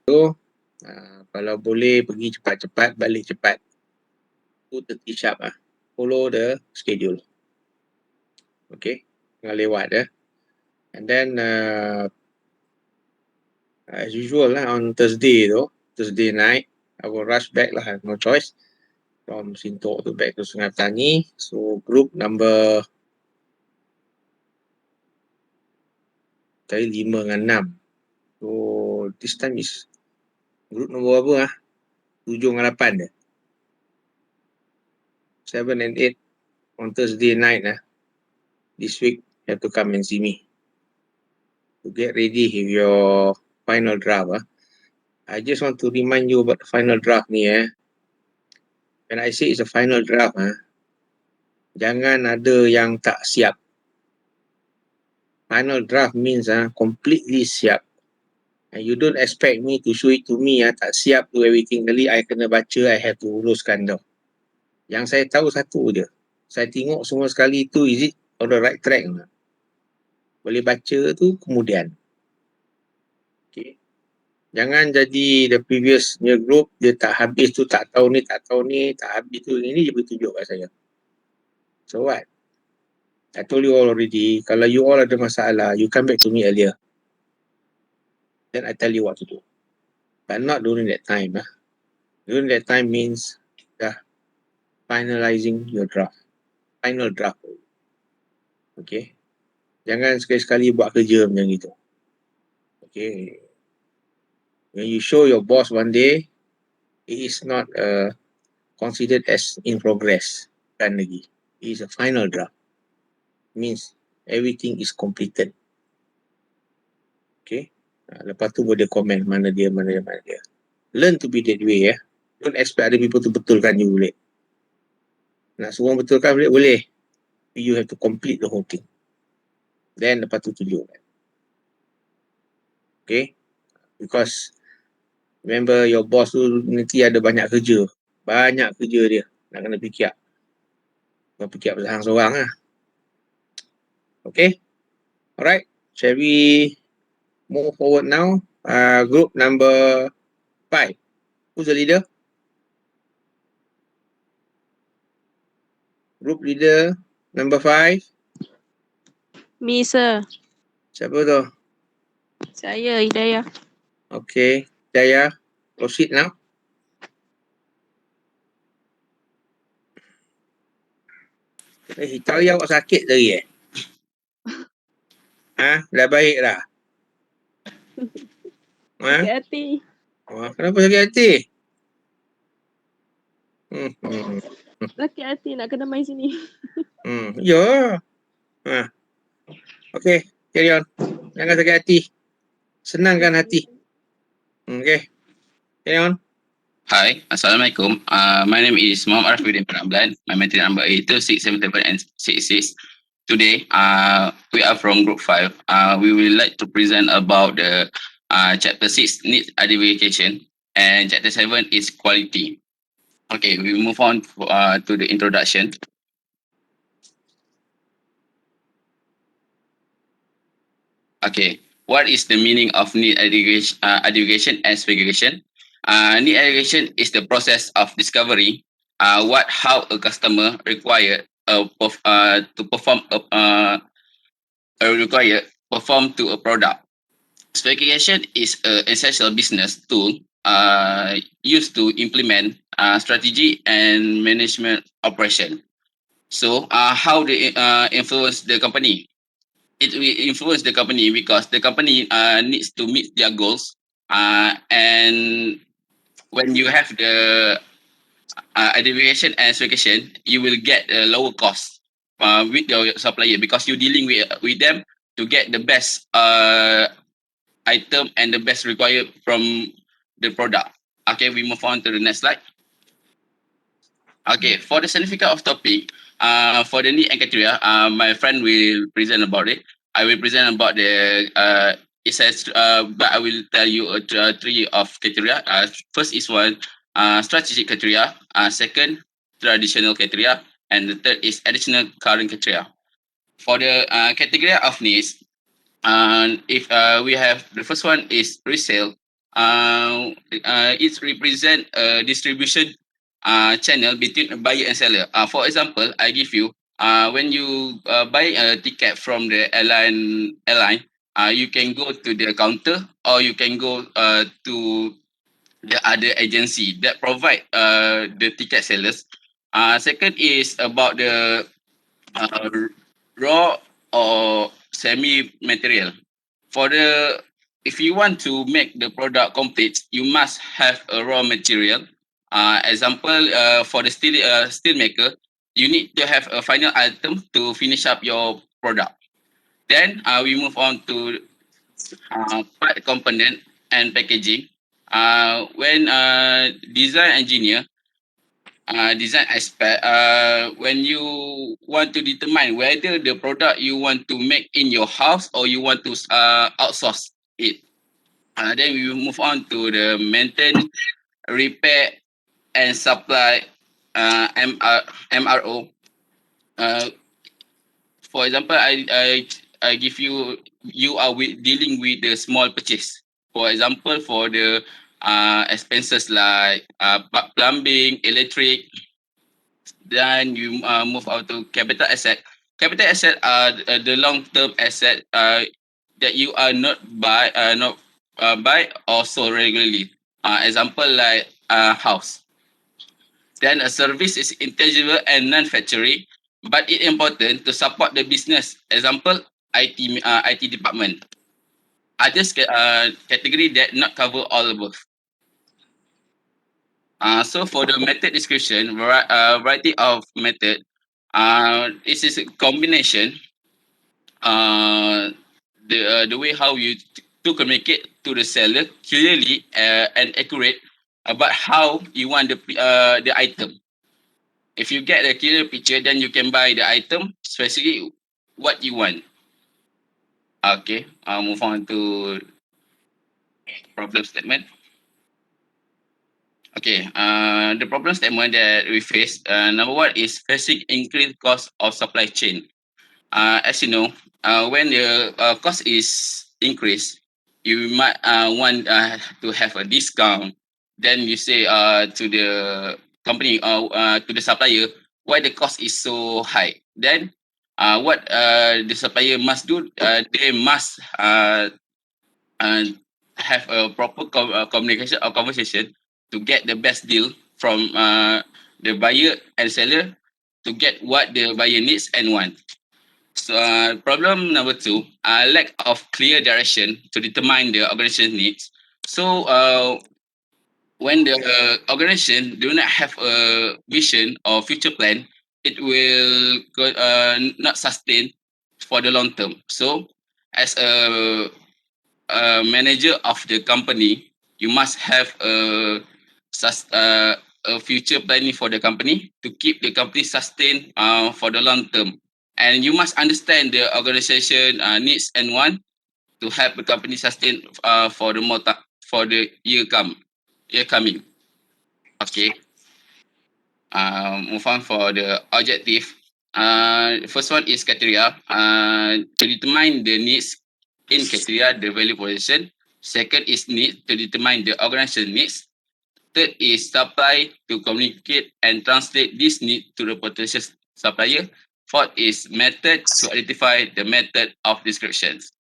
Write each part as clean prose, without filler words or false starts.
So, kalau boleh pergi cepat-cepat, balik cepat. Itu 30 sharp lah. Follow the schedule. Okay, jangan lewat ya. And then as usual lah on Thursday night, I will rush back lah, no choice. From Sintok to back to Sungai Petani. So group number 5 dengan 6. So this time is group number apa 7 dengan 8 dia. 7 and 8 on Thursday night this week have to come and see me to get ready with your final draft. I just want to remind you about the final draft ni When I say it's a final draft jangan ada yang tak siap. Final draft means completely siap. And you don't expect me to show it to me tak siap to everything. Kali I kena baca, I have to uruskan tau. Yang saya tahu satu je. Saya tengok semua sekali tu, is it on the right track? Boleh baca tu kemudian. Okay. Jangan jadi the previous new group, dia tak habis tu, tak tahu ni, tak habis tu. Ini dia bertunjuk kat saya. So what? I told you all already, kalau you all ada masalah, you come back to me earlier. Then I tell you what to do. But not during that time. During that time means finalizing your draft. Final draft. Okay. Jangan sekali-sekali buat kerja macam gitu. Okay. When you show your boss one day, it is not considered as in progress. Kan lagi. It is a final draft. Means everything is completed. Okay. Lepas tu boleh komen mana dia. Learn to be that way Don't expect other people to betulkan you boleh. Nak suruh betulkan boleh. You have to complete the whole thing. Then lepas tu tunjuk. Okay. Because remember your boss tu nanti ada banyak kerja. Banyak kerja dia. Nak kena fikir. Kau fikir pasal seorang lah. Okay. Alright. Shall we move forward now? Group number 5. Who's the leader? Group leader number 5. Me, sir. Siapa tu? Saya, Hidayah. Okay. Daya, proceed now. Hidayah awak sakit tadi Dah baik dah? Sakit hati. Kenapa sakit hati? Sakit hati nak kena main sini. Ya. Okay, carry on. Jangan sakit hati. Senangkan hati. Okay, carry on. Hi, Assalamualaikum. My name is Muhammad Arifudin Penablan. My material number is 2677 and 66. Today, we are from Group 5. We will like to present about the Chapter 6, Needs Identification, and Chapter 7 is Quality. Okay, we move on to the introduction. Okay, what is the meaning of need identification and segregation? Need identification is the process of discovery how a customer required to perform to a product. Segregation is an essential business tool used to implement strategy and management operation. So, how they influence the company? It will influence the company because the company needs to meet their goals, and when you have the identification and segregation, you will get a lower cost with your supplier because you're dealing with them to get the best item and the best required from the product. Okay, we move on to the next slide. Okay, for the significance of topic, for the need and criteria, my friend will present about it. I will present about the it says, but I will tell you 3 of criteria. First is one strategic criteria. Second, traditional criteria, and the third is additional current criteria. For the category of needs, if we have the first one is resale. it represent a distribution channel between a buyer and seller. For example, I give you when you buy a ticket from the airline, you can go to the counter or you can go to the other agency that provide the ticket sellers. Second is about the uh, raw or semi material. For the if you want to make the product complete, you must have a raw material. Example, for the steel maker, you need to have a final item to finish up your product. Then we move on to part component and packaging. When design engineer design aspect, when you want to determine whether the product you want to make in your house or you want to outsource it. Then we will move on to the maintain, repair, and supply MRO. Uh, for example, I give you are dealing with the small purchase. For example, for the expenses like plumbing, electric, then you move on to capital asset. Capital asset are the long term asset that you are not buy also regularly. Example like house. Then a service is intangible and non-factory, but it's important to support the business. Example, IT department. Others category that not cover all above. So for the method description, variety of method. This is a combination. The way how you to communicate to the seller clearly and accurate about how you want the item. If you get a clear picture, then you can buy the item specifically what you want. Okay, I'll move on to problem statement. Okay, the problem statement that we face, number one is facing increased cost of supply chain. As you know, when the cost is increased, you might want to have a discount. Then you say to the company or to the supplier why the cost is so high. Then what the supplier must do, they must uh, have a proper communication or conversation to get the best deal from the buyer and seller to get what the buyer needs and want. So, problem number two, lack of clear direction to determine the organization needs. So, when the organization do not have a vision or future plan, it will not sustain for the long term. So, as a manager of the company, you must have a future planning for the company to keep the company sustained for the long term. And you must understand the organization needs and want to help the company sustain for the for the year coming. Okay. Move on for the objective. First one is criteria. To determine the needs in criteria, the value proposition. Second is need to determine the organization needs. Third is supply to communicate and translate this need to the potential supplier. Fourth is method to identify the method of descriptions.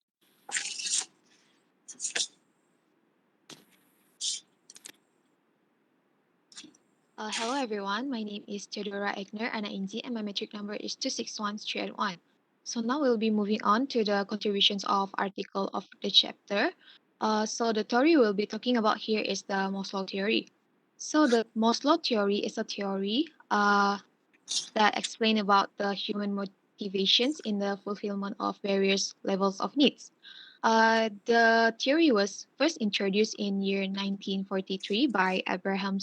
Hello everyone, my name is Theodora Egner Anainzi and my metric number is 261381. So now we'll be moving on to the contributions of article of the chapter. So the theory we'll be talking about here is the Maslow theory. So the Maslow theory is a theory that explain about the human motivations in the fulfillment of various levels of needs. The theory was first introduced in year 1943 by Abraham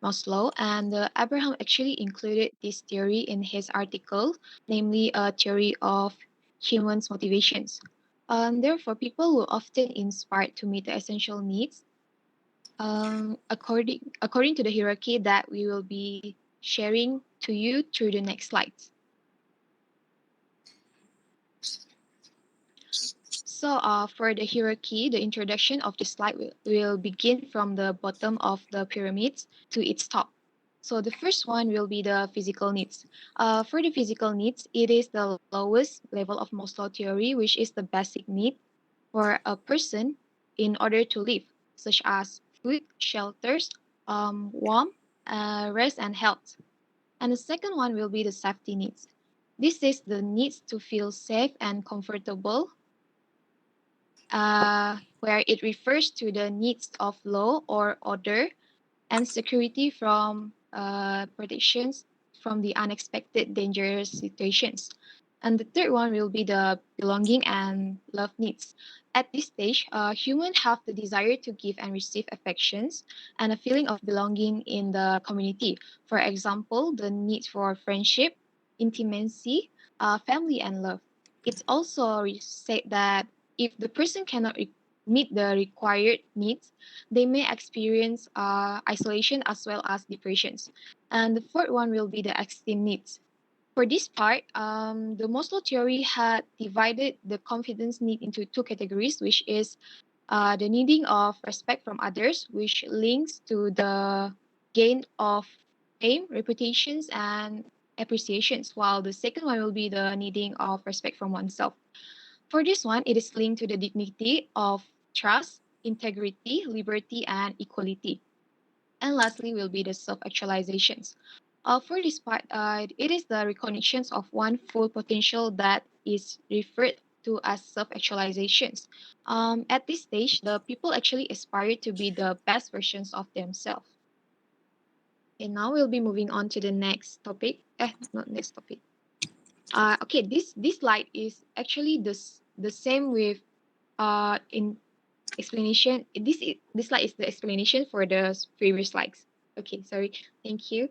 Maslow, and Abraham actually included this theory in his article, namely a theory of humans' motivations. Therefore, people were often inspired to meet the essential needs according to the hierarchy that we will be sharing to you through the next slides. So for the hierarchy, the introduction of the slide will begin from the bottom of the pyramids to its top. So the first one will be the physical needs. For the physical needs, it is the lowest level of Maslow theory, which is the basic need for a person in order to live, such as food, shelters, warmth, rest, and health. And the second one will be the safety needs. This is the needs to feel safe and comfortable, where it refers to the needs of law or order and security from protections from the unexpected dangerous situations. And the third one will be the belonging and love needs. At this stage, humans have the desire to give and receive affections and a feeling of belonging in the community. For example, the need for friendship, intimacy, family, and love. It's also said that if the person cannot meet the required needs, they may experience isolation as well as depressions. And the fourth one will be the esteem needs. For this part, the Maslow theory had divided the confidence need into two categories, which is the needing of respect from others, which links to the gain of fame, reputations, and appreciations, while the second one will be the needing of respect from oneself. For this one, it is linked to the dignity of trust, integrity, liberty, and equality. And lastly will be the self-actualizations. For this part, it is the recognitions of one full potential that is referred to as self-actualizations. At this stage, the people actually aspire to be the best versions of themselves. And now we'll be moving on to the next topic. Not next topic. Okay, this slide is actually the same with in explanation. This slide is the explanation for the previous slides. Okay, sorry. Thank you.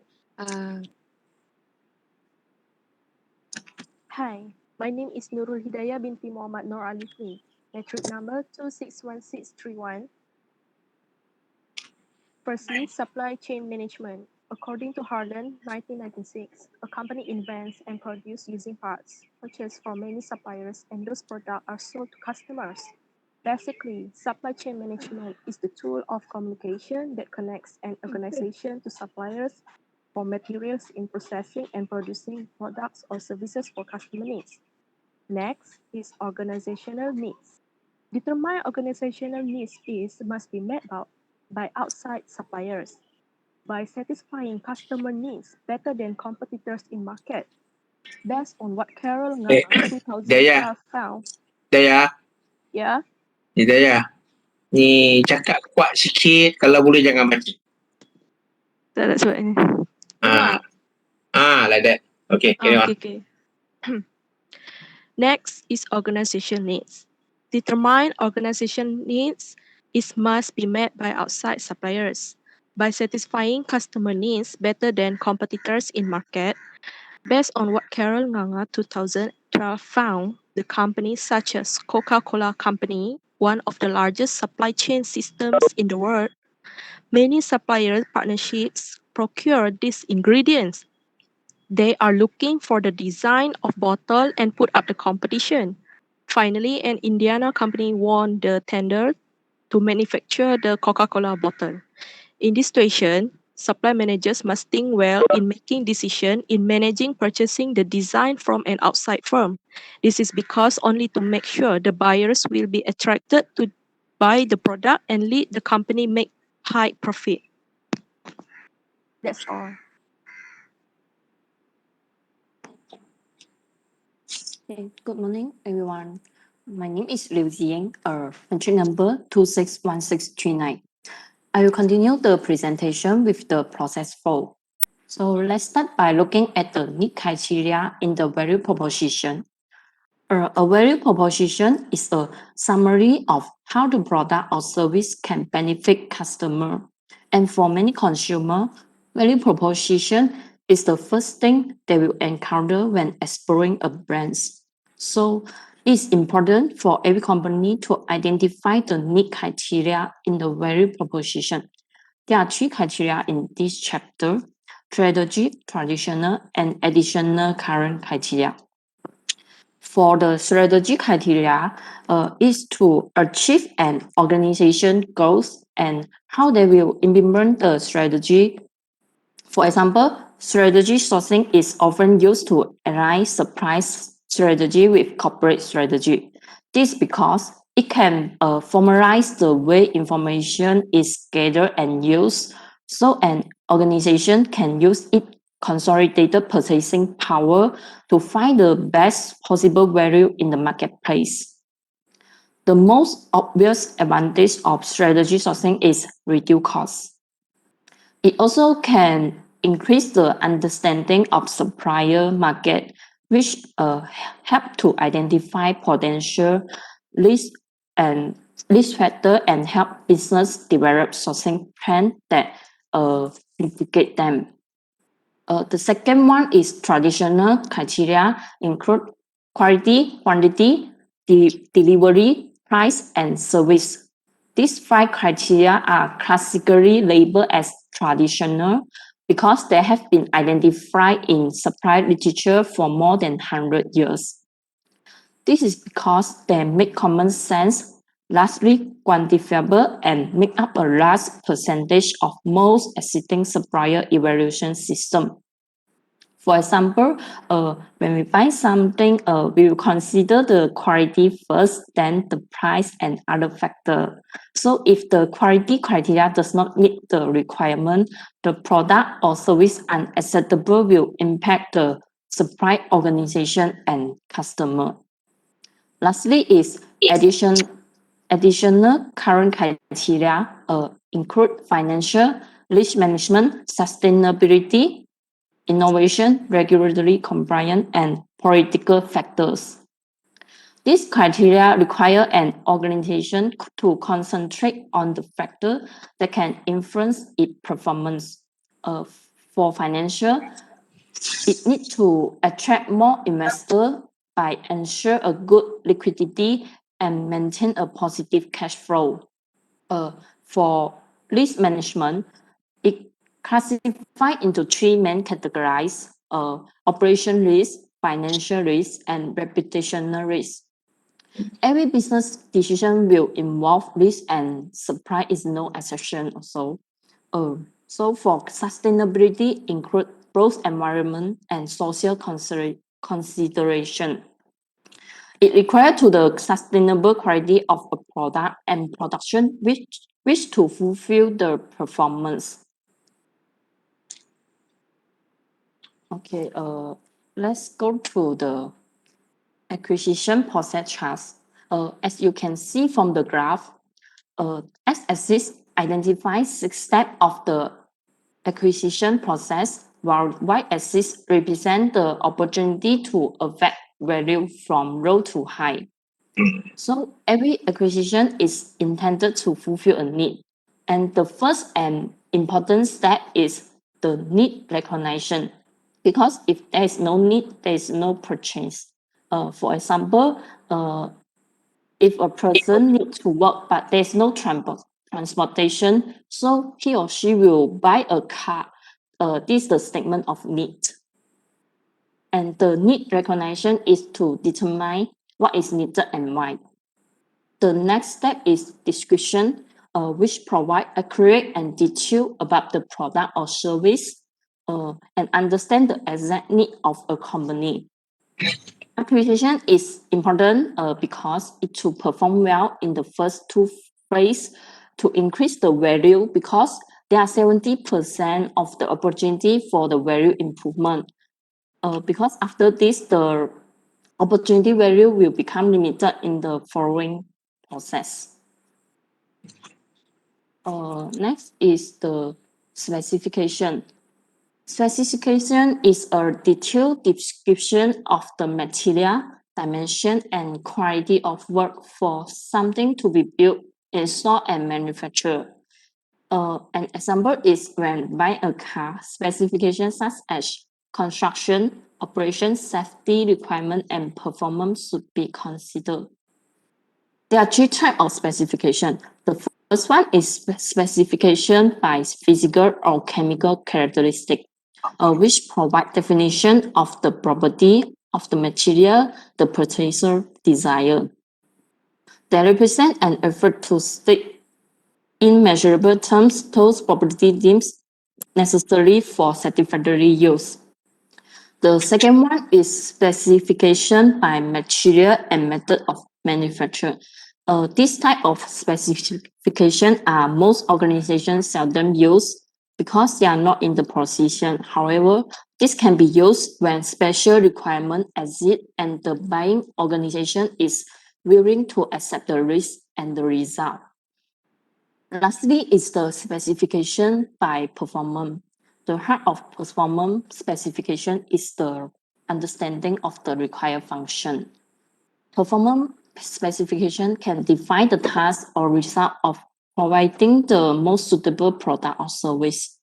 Hi, my name is Nurul Hidayah binti Muhammad Nur Alifni, metric number 261631. Firstly, supply chain management. According to Harlan, 1996, a company invents and produces using parts purchased from many suppliers, and those products are sold to customers. Basically, supply chain management is the tool of communication that connects an organization to suppliers for materials in processing and producing products or services for customer needs. Next is organizational needs. Determine organizational needs must be met by outside suppliers by satisfying customer needs better than competitors in market. Based on what Carol Eh, Nganga Daya, 2012 found. Daya, Yeah, ni Daya. Ni cakap kuat sikit, kalau boleh jangan mati. tak ada sebab ni. Ah, like that. Okay, carry on. Okay. Next is organization needs. Determine organization needs must be met by outside suppliers by satisfying customer needs better than competitors in market. Based on what Carol Nganga 2012 found, the companies such as Coca-Cola Company, one of the largest supply chain systems in the world, many supplier partnerships procure these ingredients. They are looking for the design of bottle and put up the competition. Finally, an Indiana company won the tender to manufacture the Coca-Cola bottle. In this situation, supply managers must think well in making decisions in managing purchasing the design from an outside firm. This is because only to make sure the buyers will be attracted to buy the product and lead the company make high profit. That's all. Okay, good morning, everyone. My name is Liu Ziying, entry number 261639. I will continue the presentation with the process flow. So let's start by looking at the need criteria in the value proposition. A value proposition is a summary of how the product or service can benefit customer. And for many consumer, value proposition is the first thing they will encounter when exploring a brand. So it's important for every company to identify the need criteria in the value proposition. There are three criteria in this chapter: strategy, traditional, and additional current criteria. For the strategy criteria, is to achieve an organization goals and how they will implement the strategy. For example, strategy sourcing is often used to align supply strategy with corporate strategy. This because it can formalize the way information is gathered and used, so an organization can use its consolidated purchasing power to find the best possible value in the marketplace. The most obvious advantage of strategy sourcing is reduce costs. It also can increase the understanding of supplier market, which help to identify potential risk and risk factor and help business develop sourcing plan that mitigate them. The second one is traditional criteria include quality, quantity, delivery, price, and service. These 5 criteria are classically labeled as traditional because they have been identified in supply literature for more than 100 years. This is because they make common sense, largely quantifiable, and make up a large percentage of most existing supplier evaluation system. For example, when we buy something, we will consider the quality first, then the price and other factors. So if the quality criteria does not meet the requirement, the product or service unacceptable will impact the supply organization and customer. Lastly is additional current criteria include financial, risk management, sustainability, innovation, regulatory compliance, and political factors. These criteria require an organization to concentrate on the factors that can influence its performance. For financial, it needs to attract more investors by ensure a good liquidity and maintain a positive cash flow. For risk management, it classified into 3 main categories: operation risk, financial risk, and reputational risk. Every business decision will involve risk, and supply is no exception also. So for sustainability include both environment and social consideration. It requires to the sustainable quality of a product and production which to fulfill the performance. Okay, let's go to the acquisition process chart. As you can see from the graph, x-axis identifies 6 steps of the acquisition process, while y-axis represents the opportunity to affect value from low to high. So every acquisition is intended to fulfill a need. And the first and important step is the need recognition. Because if there is no need, there is no purchase. For example, if a person needs to work but there's no transportation, so he or she will buy a car. This is the statement of need. And the need recognition is to determine what is needed and why. The next step is description, which provide accurate and detail about the product or service and understand the exact need of a company. Acquisition is important because it to perform well in the first 2 phases to increase the value, because there are 70% of the opportunity for the value improvement. Because after this, the opportunity value will become limited in the following process. Next is the specification. Specification is a detailed description of the material, dimension, and quality of work for something to be built, installed, and manufactured. An example is when buying a car, specifications such as construction, operation, safety requirement, and performance should be considered. There are 3 types of specification. The first one is specification by physical or chemical characteristic, which provide definition of the property of the material the purchaser desires. They represent an effort to state in measurable terms those property deemed necessary for satisfactory use. The second one is specification by material and method of manufacture. This type of specification are most organizations seldom use because they are not in the position. However, this can be used when special requirement exist and the buying organization is willing to accept the risk and the result. Lastly is the specification by performance. The heart of performance specification is the understanding of the required function. Performance specification can define the task or result of providing the most suitable product or service.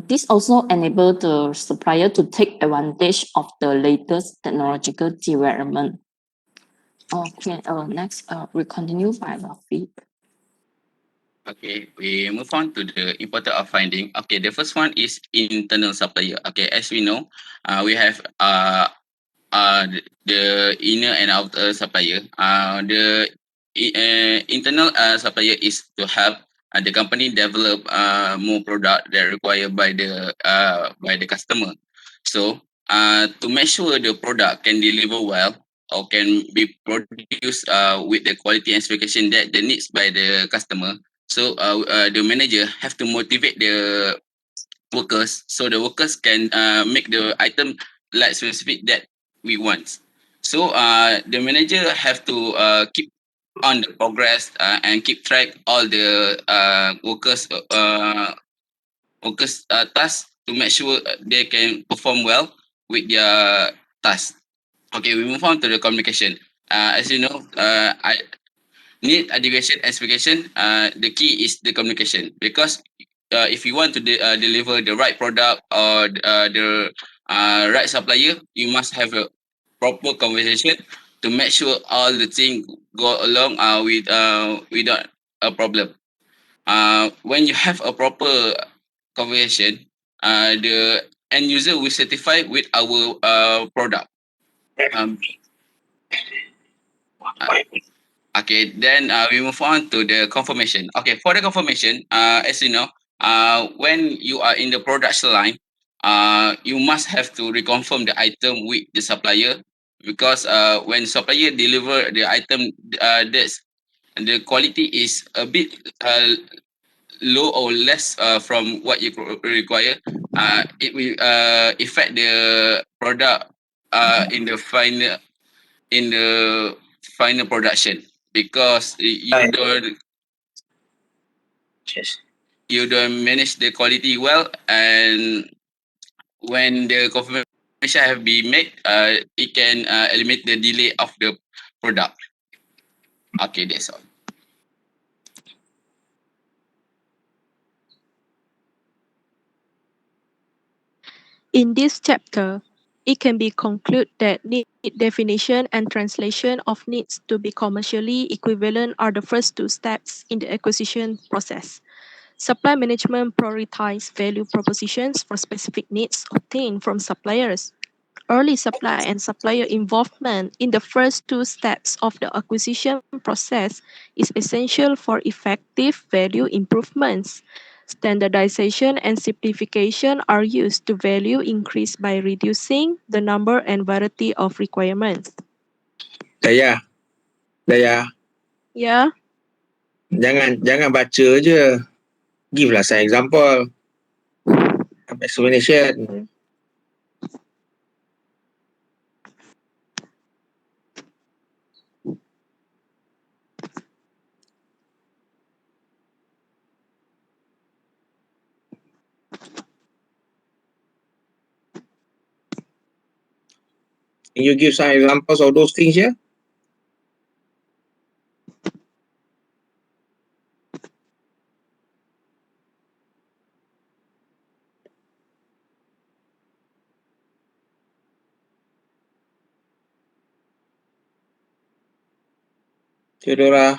This also enables the supplier to take advantage of the latest technological development. Okay, next, we continue by Rafi. Okay, we move on to the importance of finding. Okay, the first one is internal supplier. Okay, as we know, we have the inner and outer supplier. The internal supplier is to help the company develop more product that required by the customer. So to make sure the product can deliver well or can be produced with the quality and specification that the needs by the customer. So the manager have to motivate the workers so the workers can make the item like specific that we want. So the manager have to keep on the progress and keep track all the workers tasks to make sure they can perform well with their task. Okay, we move on to the communication. As you know, I need education explication. The key is the communication because if you want to deliver the right product or the right supplier, you must have a proper conversation to make sure all the things go along without a problem. When you have a proper conversation, the end user will satisfy with our product. Um, Okay, then we move on to the confirmation. Okay, for the confirmation, as you know, when you are in the production line, you must have to reconfirm the item with the supplier because when supplier deliver the item, that's the quality is a bit low or less from what you require. It will affect the product in the final production because you don't manage the quality well, and when the confirmation have been made, it can eliminate the delay of the product. Okay, that's all. In this chapter, it can be concluded that need definition and translation of needs to be commercially equivalent are the first two steps in the acquisition process. Supply management prioritizes value propositions for specific needs obtained from suppliers. Early supply and supplier involvement in the first two steps of the acquisition process is essential for effective value improvements. Standardization and simplification are used to value increase by reducing the number and variety of requirements. Daya, Yeah, jangan baca je. Give lah some example. Explanation. Can you give some examples of those things here? Theodora,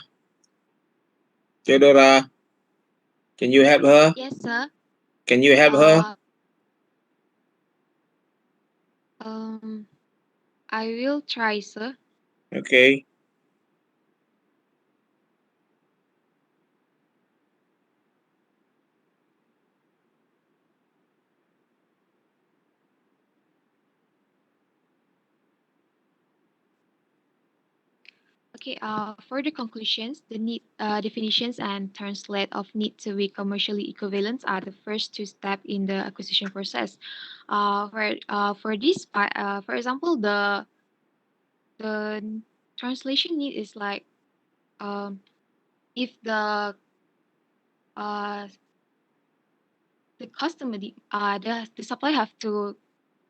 can you help her? Yes, sir. Can you help her? Um, I will try, sir. Okay. Okay, for the conclusions, the need definitions and translate of need to be commercially equivalent are the first two steps in the acquisition process. For this part, for example, the translation need is like if uh, the customer the supplier have to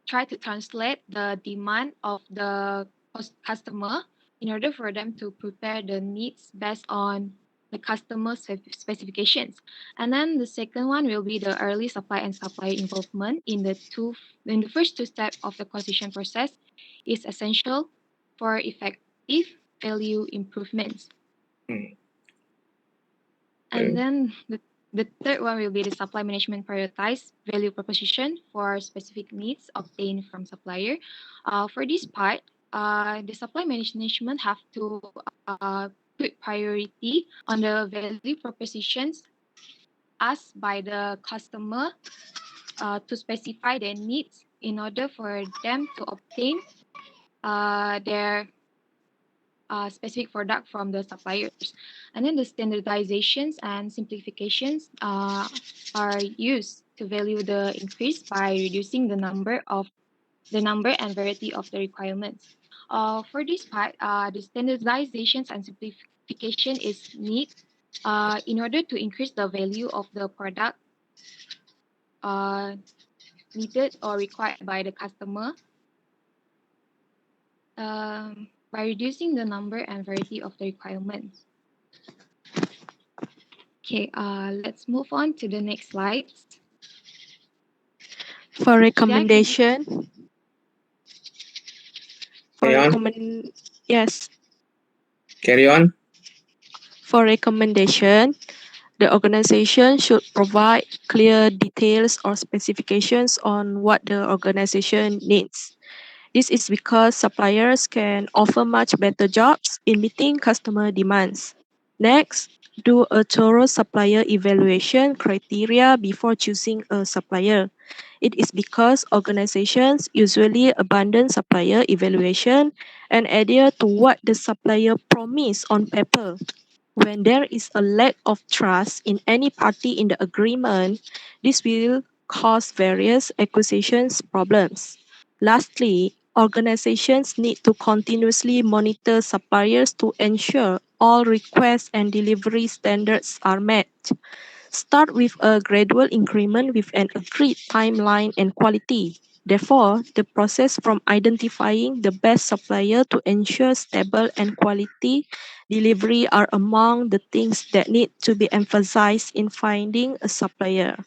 try to translate the demand of the customer in order for them to prepare the needs based on the customer specifications. And then the second one will be the early supply and supplier involvement in the first two steps of the acquisition process is essential for effective value improvements. Hmm. And then the third one will be the supply management prioritize value proposition for specific needs obtained from supplier. For this part, the supply management have to put priority on the value propositions asked by the customer to specify their needs in order for them to obtain their specific product from the suppliers. And then the standardizations and simplifications are used to value the increase by reducing the number and variety of the requirements. For this part, the standardizations and simplification is need in order to increase the value of the product needed or required by the customer. By reducing the number and variety of the requirements. Okay, let's move on to the next slide. For recommendation, Carry on. yes, Carry on. for recommendation, the organization should provide clear details or specifications on what the organization needs. This is because suppliers can offer much better jobs in meeting customer demands. Next, do a thorough supplier evaluation criteria before choosing a supplier. It is because organizations usually abandon supplier evaluation and adhere to what the supplier promised on paper. When there is a lack of trust in any party in the agreement, this will cause various acquisitions problems. Lastly, organizations need to continuously monitor suppliers to ensure all requests and delivery standards are met. Start with a gradual increment with an agreed timeline and quality. Therefore, the process from identifying the best supplier to ensure stable and quality delivery are among the things that need to be emphasized in finding a supplier.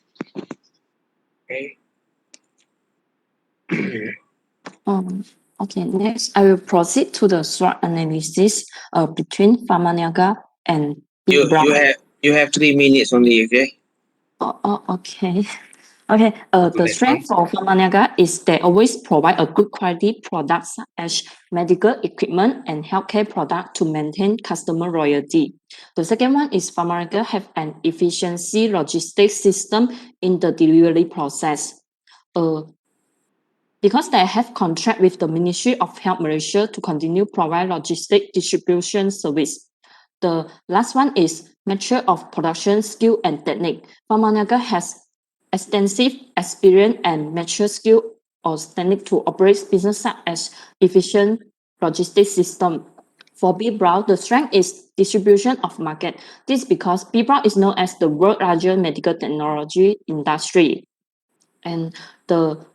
Okay. Okay, next I will proceed to the SWOT analysis between Pharmaniaga and You Big Brown. you have 3 minutes only, okay? Okay. Okay, the That's strength for Pharmaniaga is they always provide a good quality products such as medical equipment and healthcare product to maintain customer loyalty. The second one is Pharmaniaga have an efficiency logistics system in the delivery process. Because they have contract with the Ministry of Health Malaysia to continue provide logistic distribution service. The last one is mature of production skill and technique. Pharmaniaga has extensive experience and mature skill or technique to operate business such as efficient logistics system. For B Brown, the strength is distribution of market. This because B Brown is known as the world largest medical technology industry. And the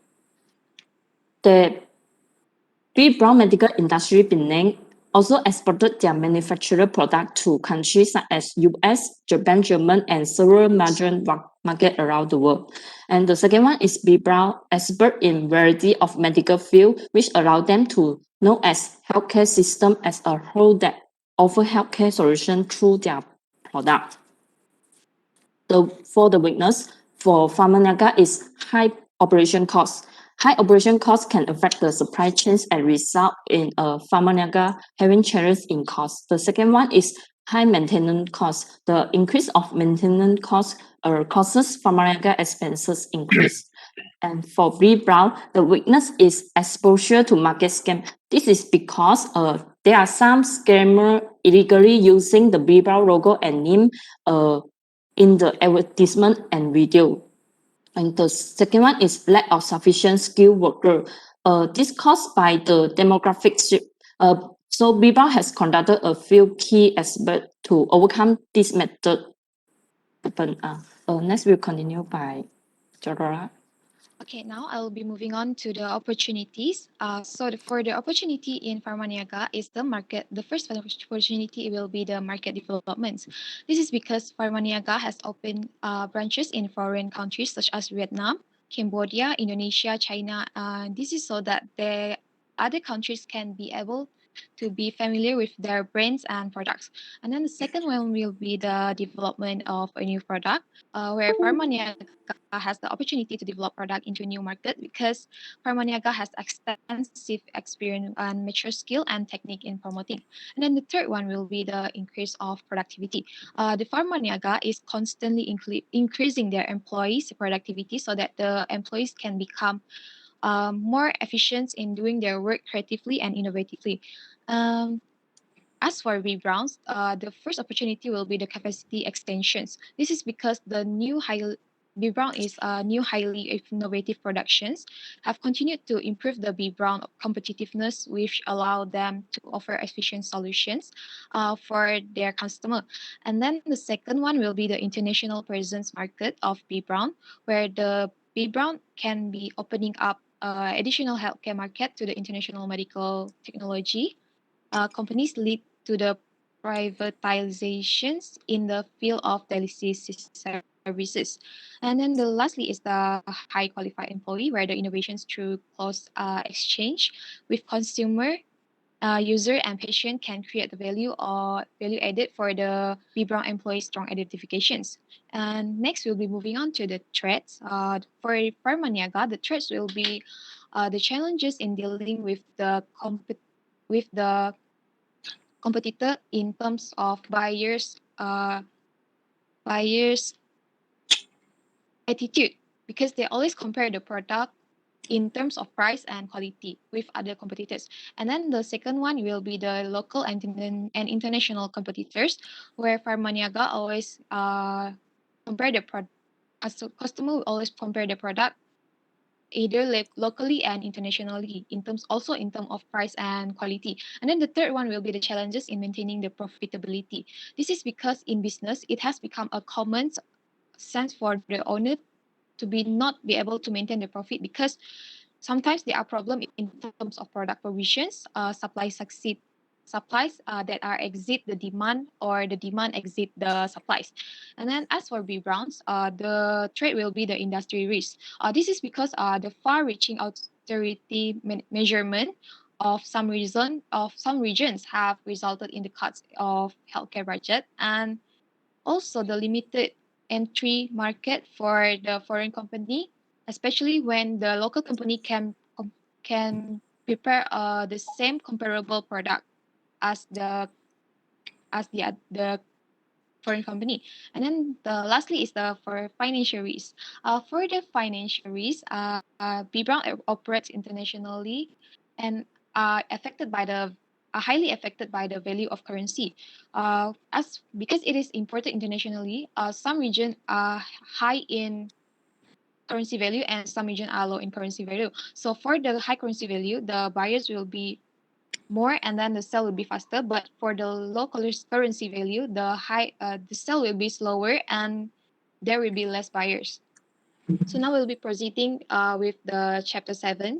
B Brown medical industry Penang also exported their manufactured product to countries such as US, Japan, Germany, and several major markets around the world. And the second one is B Brown expert in variety of medical field, which allow them to know as healthcare system as a whole that offer healthcare solution through their product. For the weakness for Pharmaniaga is high operation cost. High operation costs can affect the supply chains and result in Pharmaniaga having changes in cost. The second one is high maintenance costs. The increase of maintenance costs causes Pharmaniaga expenses increase. And for B Brown, the weakness is exposure to market scam. This is because there are some scammer illegally using the B Brown logo and name in the advertisement and video. And the second one is lack of sufficient skilled worker. This caused by the demographic shift. So B Brown has conducted a few key aspects to overcome this method. Next, we'll continue by Jodora. Okay, now I will be moving on to the opportunities. For the opportunity in Pharmaniaga is the market. The first opportunity will be the market developments. This is because Pharmaniaga has opened branches in foreign countries such as Vietnam, Cambodia, Indonesia, China. This is so that the other countries can be able to be familiar with their brands and products. And then the second one will be the development of a new product, where Pharmaniaga has the opportunity to develop product into a new market because Pharmaniaga has extensive experience and mature skill and technique in promoting. And then the third one will be the increase of productivity. The Pharmaniaga is constantly increasing their employees' productivity so that the employees can become more efficient in doing their work creatively and innovatively. As for B Browns, the first opportunity will be the capacity extensions. This is because the new B Brown is new highly innovative productions have continued to improve the B Brown competitiveness, which allow them to offer efficient solutions for their customer. And then the second one will be the international presence market of B Brown, where the B Brown can be opening up additional healthcare market to the international medical technology. Companies lead to the privatizations in the field of dialysis services. And then the lastly is the high qualified employee, where the innovations through close exchange with consumer, user and patient can create the value or value added for the B Brown employee strong identifications. And next we'll be moving on to the threats. For Pharmaniaga, the threats will be the challenges in dealing with the competitor in terms of buyers attitude, because they always compare the product in terms of price and quality with other competitors. And then the second one will be the local and international competitors, where Pharmaniaga always compare the product. As a customer will always compare the product either locally and internationally in terms of price and quality. And then the third one will be the challenges in maintaining the profitability. This is because in business it has become a common sense for the owner to not be able to maintain the profit, because sometimes there are problems in terms of product provisions, supplies that are exceed the demand, or the demand exceed the supplies. And then as for B Browns, the trade will be the industry risk. This is because the far-reaching austerity measurement of some regions have resulted in the cuts of healthcare budget, and also the limited entry market for the foreign company, especially when the local company can prepare the same comparable product as the foreign company. And then lastly is the for financial risk. For the financial risk, B Brown operates internationally and are highly affected by the value of currency. As because it is imported internationally, some regions are high in currency value and some regions are low in currency value. So for the high currency value, the buyers will be more and then the sell will be faster. But for the low currency value, the sell will be slower and there will be less buyers. So now we'll be proceeding with the chapter 7.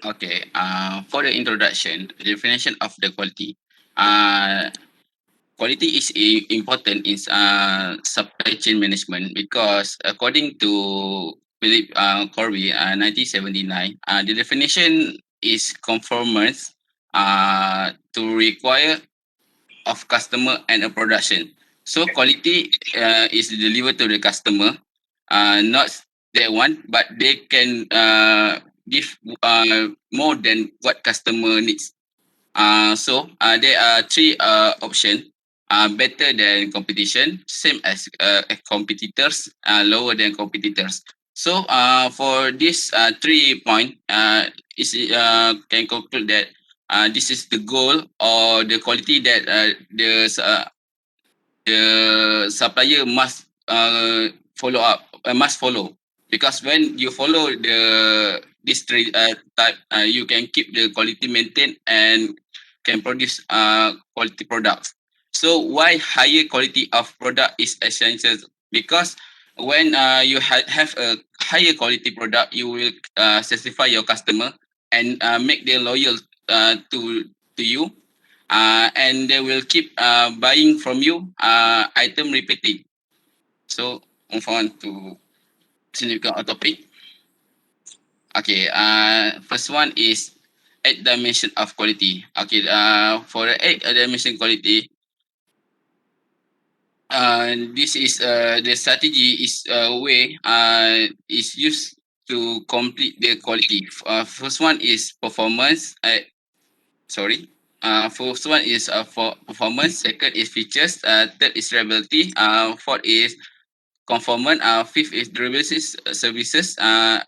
Okay. For the introduction, the definition of the quality. Uh, Quality is important in supply chain management because according to Philip Corby, 1979, the definition is conformance to require of customer and a production. So quality is delivered to the customer not they want, but they can give more than what customer needs. So there are three options. Better than competition, same as competitors, lower than competitors. So for this 3 point, can conclude that this is the goal or the quality that the supplier must follow up, must follow, because when you follow this three type, you can keep the quality maintained and can produce quality products. So why higher quality of product is essential? Because when you have a higher quality product, you will satisfy your customer and make them loyal to you, and they will keep buying from you item repeating. So move on to significant topic. Okay, first one is 8 dimension of quality. Okay, for the 8 dimension quality, this is the strategy is a way is used to complete the quality. First one is performance. Sorry. First one is for performance. Second is features. Third is reliability. Fourth is conformant. Fifth is durability services.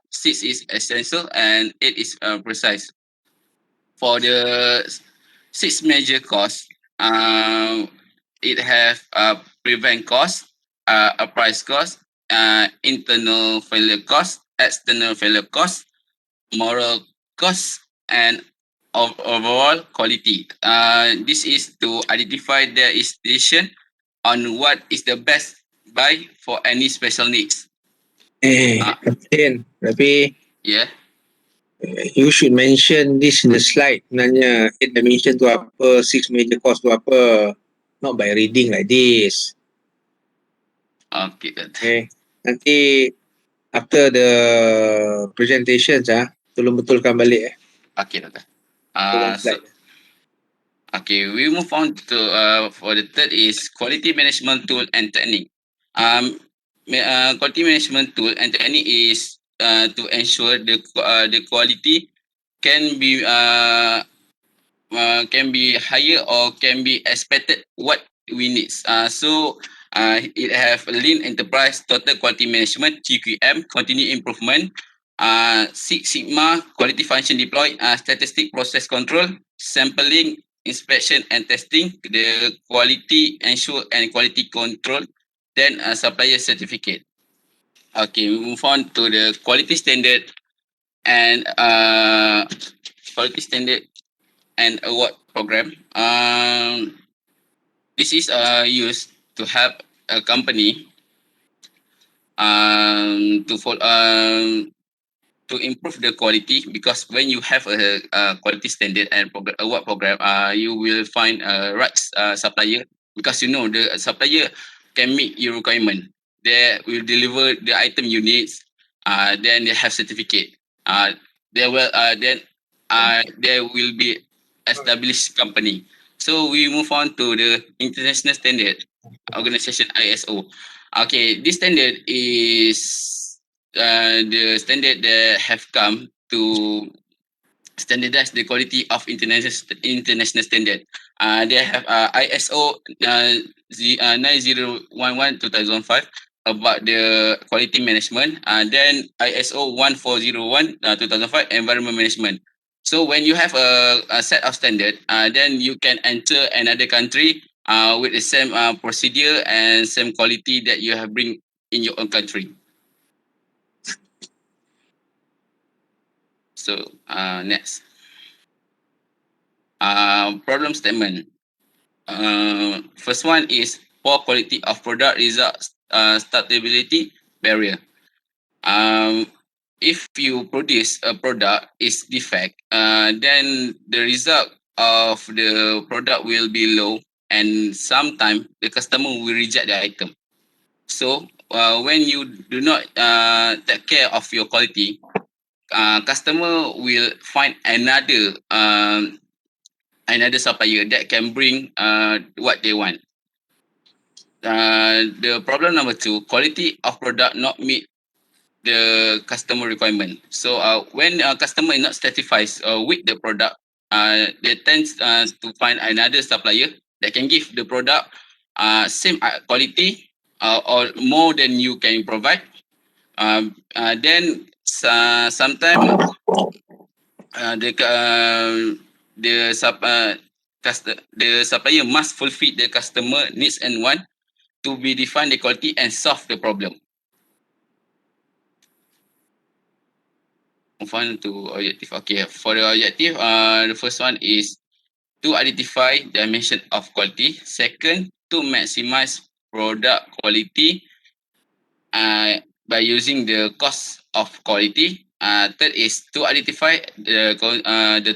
Six is essential, and eight is precise. For the six major costs, it have prevent cost, a price cost, internal failure cost, external failure cost, moral cost, and overall quality. This is to identify the decision on what is the best buy for any special needs. Kapten, tapi Yeah. you should mention this in the slide. Sebenarnya 8 dimension tu apa, 6 major cost tu apa. Not by reading like this. Okay. Okay. Nanti after the presentations tolong betulkan balik Okay, Doctor. tolong So slide. okay, we move on to for the third is quality management tool and technique. Quality management tool and technique is to ensure the quality can be higher or can be expected what we need. So it have lean enterprise total quality management (TQM), continuous improvement, Six Sigma quality function deploy, statistic process control, sampling, inspection and testing, the quality ensure and quality control, then supplier certificate. Okay, we move on to the quality standard and quality standard and award program. This is used to help a company to follow to improve the quality, because when you have a quality standard and award program, you will find a right supplier, because you know the supplier can meet your requirement. They will deliver the item you need. Then they have certificate. They will there will be established company. So we move on to the international standard organization ISO. Okay, this standard is the standard that have come to standardize the quality of international standard. They have ISO 9011-2005 about the quality management. Then ISO 1401 2005 environment management. So when you have a set of standard, then you can enter another country with the same procedure and same quality that you have bring in your own country. So next. Problem statement. First one is poor quality of product results stability barrier. If you produce a product is defect, then the result of the product will be low, and sometimes the customer will reject the item. So when you do not take care of your quality, customer will find another supplier that can bring what they want. The problem number two, quality of product not meet the customer requirement. So when a customer is not satisfied with the product, they tend to find another supplier that can give the product same quality or more than you can provide. Then sometimes the supplier must fulfill the customer needs and want to be define the quality and solve the problem. Move on to objective. Okay, for the objective, the first one is to identify dimension of quality. Second, to maximize product quality by using the cost of quality. Third is to identify the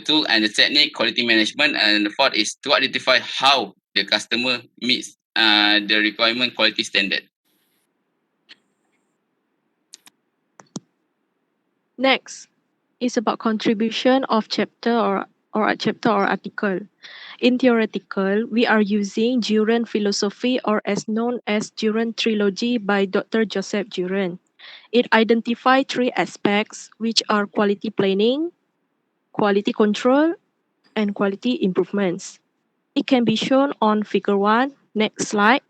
tool and the technique quality management, and the fourth is to identify how the customer meets the requirement quality standard. Next is about contribution of chapter or a chapter or article. In theoretical, we are using Juran philosophy, or as known as Juran trilogy by Dr. Joseph Juran. It identifies three aspects, which are quality planning, quality control, and quality improvements. It can be shown on figure 1. Next slide.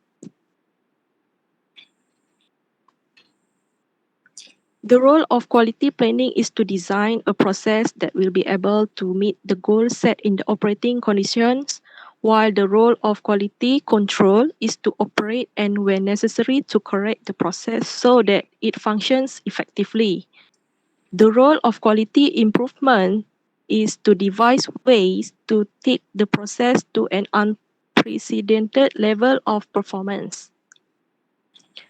The role of quality planning is to design a process that will be able to meet the goals set in the operating conditions, while the role of quality control is to operate and, when necessary, to correct the process so that it functions effectively. The role of quality improvement is to devise ways to take the process to an unprecedented level of performance.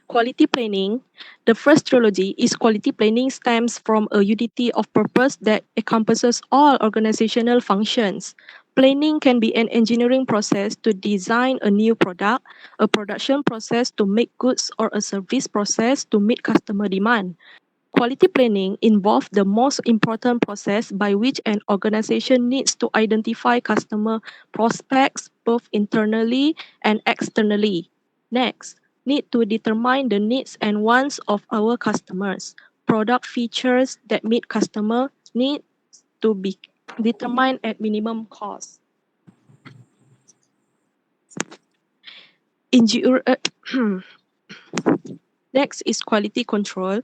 Quality planning. The first trilogy is quality planning stems from a unity of purpose that encompasses all organizational functions. Planning can be an engineering process to design a new product, a production process to make goods, or a service process to meet customer demand. Quality planning involves the most important process by which an organization needs to identify customer prospects both internally and externally. Next, need to determine the needs and wants of our customers. Product features that meet customer needs to be determined at minimum cost. Next is quality control.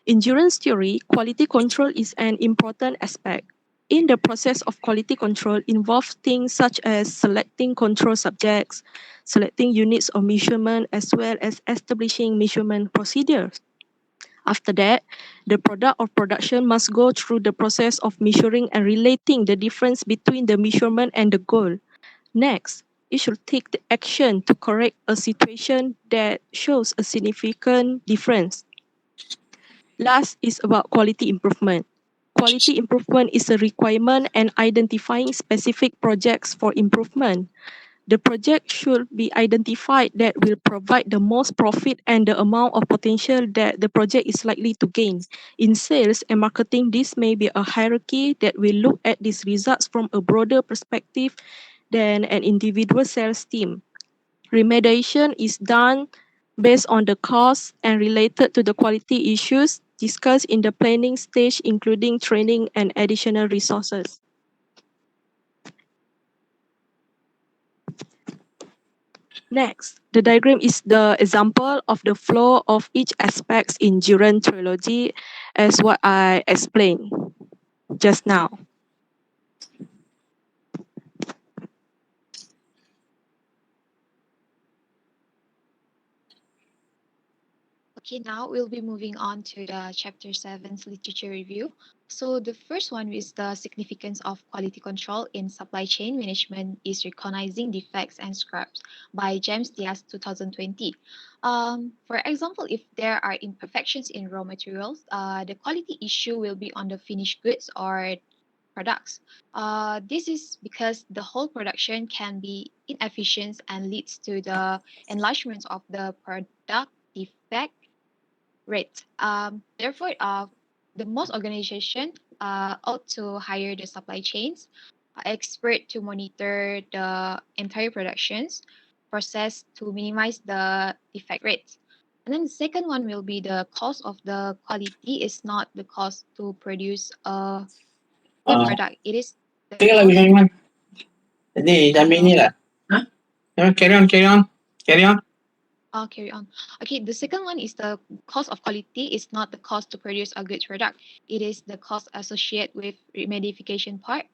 In Juran's theory, quality control is an important aspect. In the process of quality control involves things such as selecting control subjects, selecting units of measurement, as well as establishing measurement procedures. After that, the product or production must go through the process of measuring and relating the difference between the measurement and the goal. Next, it should take the action to correct a situation that shows a significant difference. Last is about quality improvement. Quality improvement is a requirement and identifying specific projects for improvement. The project should be identified that will provide the most profit and the amount of potential that the project is likely to gain. In sales and marketing, this may be a hierarchy that will look at these results from a broader perspective than an individual sales team. Remediation is done based on the costs and related to the quality issues discussed in the planning stage, including training and additional resources. Next, the diagram is the example of the flow of each aspects in Juran trilogy as what I explained just now. Okay, now we'll be moving on to the chapter 7's literature review. So the first one is the significance of quality control in supply chain management is recognizing defects and scraps by James Diaz 2020. For example, if there are imperfections in raw materials, the quality issue will be on the finished goods or products. This is because the whole production can be inefficient and leads to the enlargement of the product defect rate. Therefore, the most organization ought to hire the supply chains expert to monitor the entire productions, process to minimize the defect rates. And then the second one will be the cost of the quality is not the cost to produce a good product. It is the Tengoklah cost. Iman, Iman. Tadi dah ambil ni lah. Ha? Carry on. I'll carry on. Okay, the second one is the cost of quality is not the cost to produce a good product. It is the cost associated with remedification part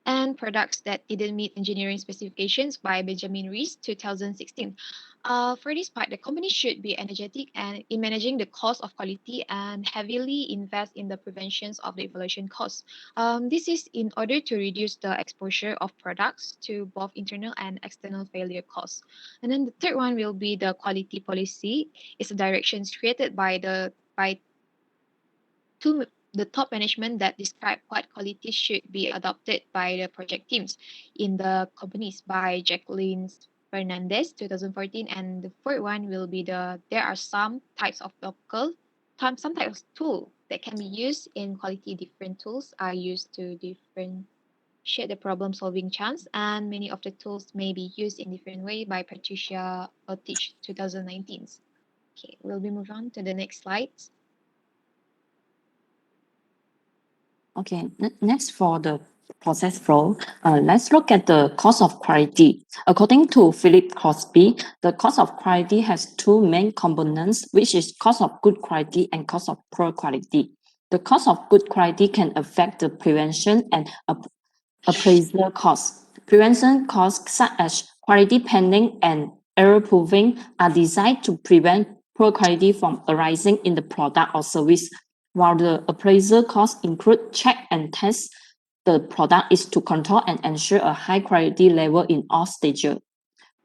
and products that didn't meet engineering specifications by Benjamin Rees, 2016. For this part, the company should be energetic and in managing the cost of quality and heavily invest in the preventions of the evaluation costs. This is in order to reduce the exposure of products to both internal and external failure costs. And then the third one will be the quality policy. It's the directions created by the top management that describe what quality should be adopted by the project teams in the companies by Jacqueline Fernandez, 2014. And the fourth one will be there are some types of some types of tool that can be used in quality. Different tools are used to differentiate the problem solving chance, and many of the tools may be used in different way by Patricia Otich, 2019. Okay, we'll be moving on to the next slides. Okay, next for the process flow, let's look at the cost of quality. According to Philip Crosby, the cost of quality has two main components, which is cost of good quality and cost of poor quality. The cost of good quality can affect the prevention and appraisal costs. Prevention costs such as quality pending and error proving are designed to prevent poor quality from arising in the product or service, while the appraisal costs include check and test the product is to control and ensure a high quality level in all stages.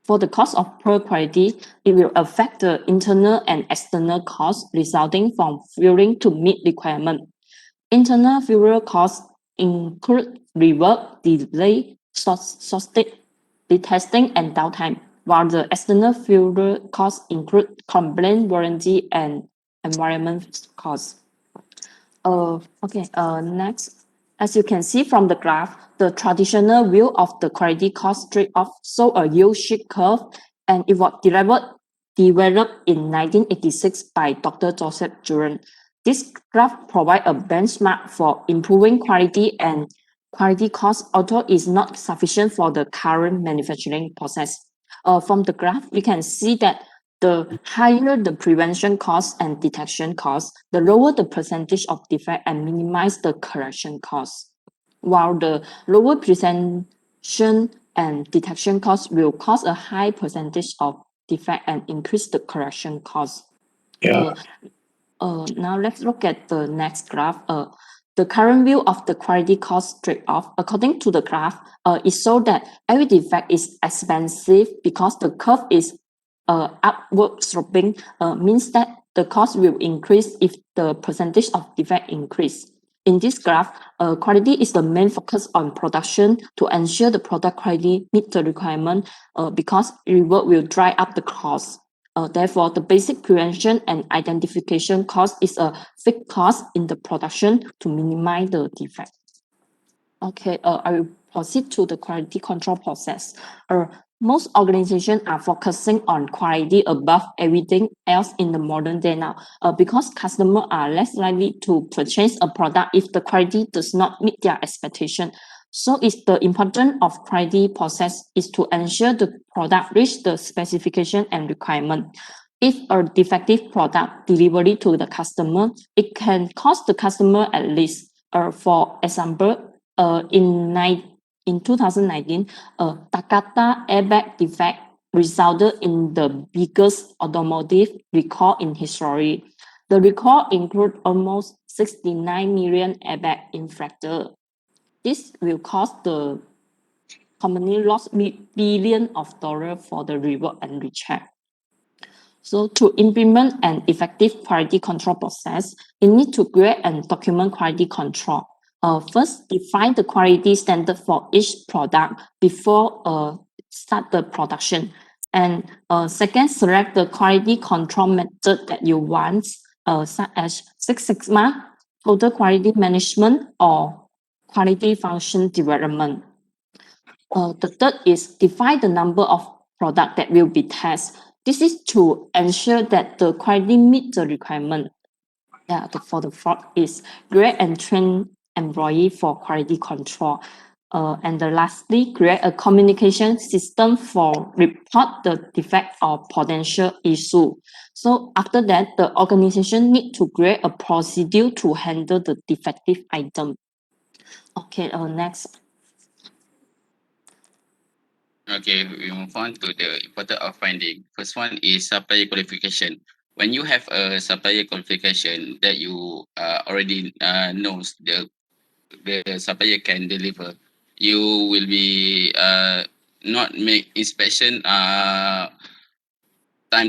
For the cost of poor quality, it will affect the internal and external costs resulting from failing to meet requirement. Internal failure costs include rework, delay, retesting, and downtime, while the external failure costs include complaint, warranty, and environment costs. Next. As you can see from the graph, the traditional view of the quality cost trade-off show a U-shaped curve, and it was developed in 1986 by Dr. Joseph Juran. This graph provides a benchmark for improving quality and quality cost, although it's not sufficient for the current manufacturing process. From the graph, we can see that the higher the prevention cost and detection cost, the lower the percentage of defect and minimize the correction cost. While the lower prevention and detection cost will cause a high percentage of defect and increase the correction cost. Yeah. Now let's look at the next graph. The current view of the quality cost trade-off, according to the graph, it shows that every defect is expensive because the curve is upward sloping, means that the cost will increase if the percentage of defect increase. In this graph, quality is the main focus on production to ensure the product quality meet the requirement because rework will drive up the cost. Therefore, the basic prevention and identification cost is a fixed cost in the production to minimize the defect. Okay, I will proceed to the quality control process. Most organizations are focusing on quality above everything else in the modern day now because customers are less likely to purchase a product if the quality does not meet their expectation. So it's the importance of quality process is to ensure the product reach the specification and requirement. If a defective product delivery to the customer, it can cost the customer at least, for example, in 2019, a Takata airbag defect resulted in the biggest automotive recall in history. The recall included almost 69 million airbag infected. This will cost the company lost billions of dollars for the rework and recheck. So to implement an effective quality control process, you need to create and document quality control. First, define the quality standard for each product before start the production. And second, select the quality control method that you want, such as Six Sigma, total quality management, or quality function development. The third is define the number of product that will be tested. This is to ensure that the quality meet the requirement. For the fourth is create and train employee for quality control. And lastly, create a communication system for report the defect or potential issue. So after that, the organization need to create a procedure to handle the defective item. Okay, next. Okay, we move on to the importance of finding. First one is supplier qualification. When you have a supplier qualification that you already knows the supplier can deliver, you will be not make inspection time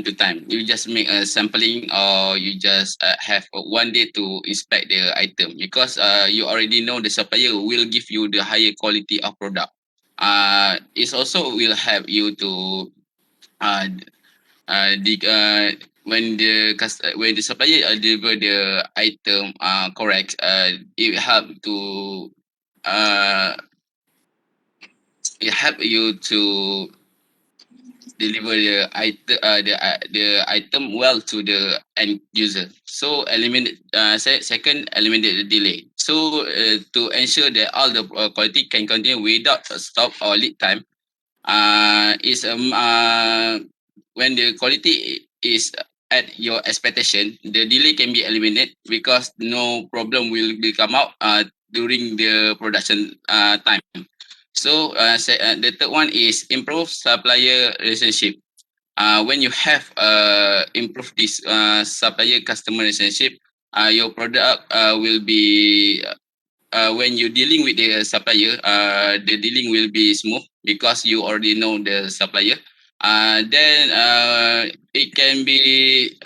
to time. You just make a sampling or you just have one day to inspect the item because you already know the supplier will give you the higher quality of product. It also will help you to uh, when the supplier deliver the item correct, it help to uh, it help you to deliver the item well to the end user. So eliminate second eliminate the delay. So to ensure that all the quality can continue without a stop or lead time, is when the quality is at your expectation, the delay can be eliminated because no problem will come out during the production time. So the third one is improve supplier relationship. When you have improve this supplier customer relationship, your product will be when you're dealing with the supplier, the dealing will be smooth because you already know the supplier. Then it can be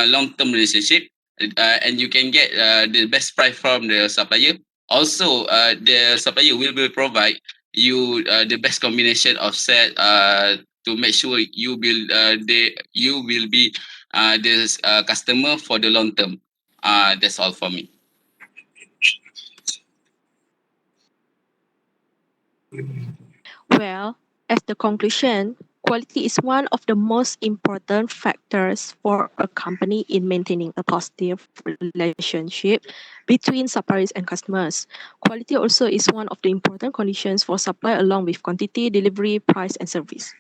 long-term relationship, and you can get the best price from the supplier. Also, the supplier will provide you the best combination of set to make sure you will be the customer for the long term. That's all for me. Well, as the conclusion, quality is one of the most important factors for a company in maintaining a positive relationship between suppliers and customers. Quality also is one of the important conditions for supply along with quantity, delivery, price, and service.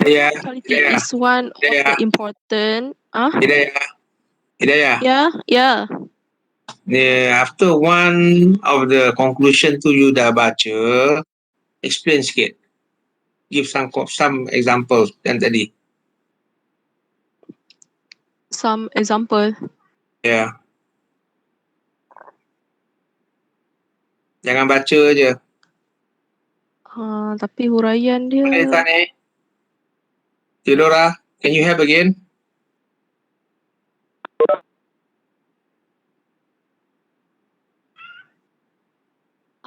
Yeah, Quality yeah, is one of yeah. the important. Hidayah. Yeah. After one of the conclusion tu you dah baca, explain sikit. Give some examples yang tadi. Some example. Yeah. Jangan baca je. Tapi huraian dia. Boleh tak ni? Theodora, can you help again?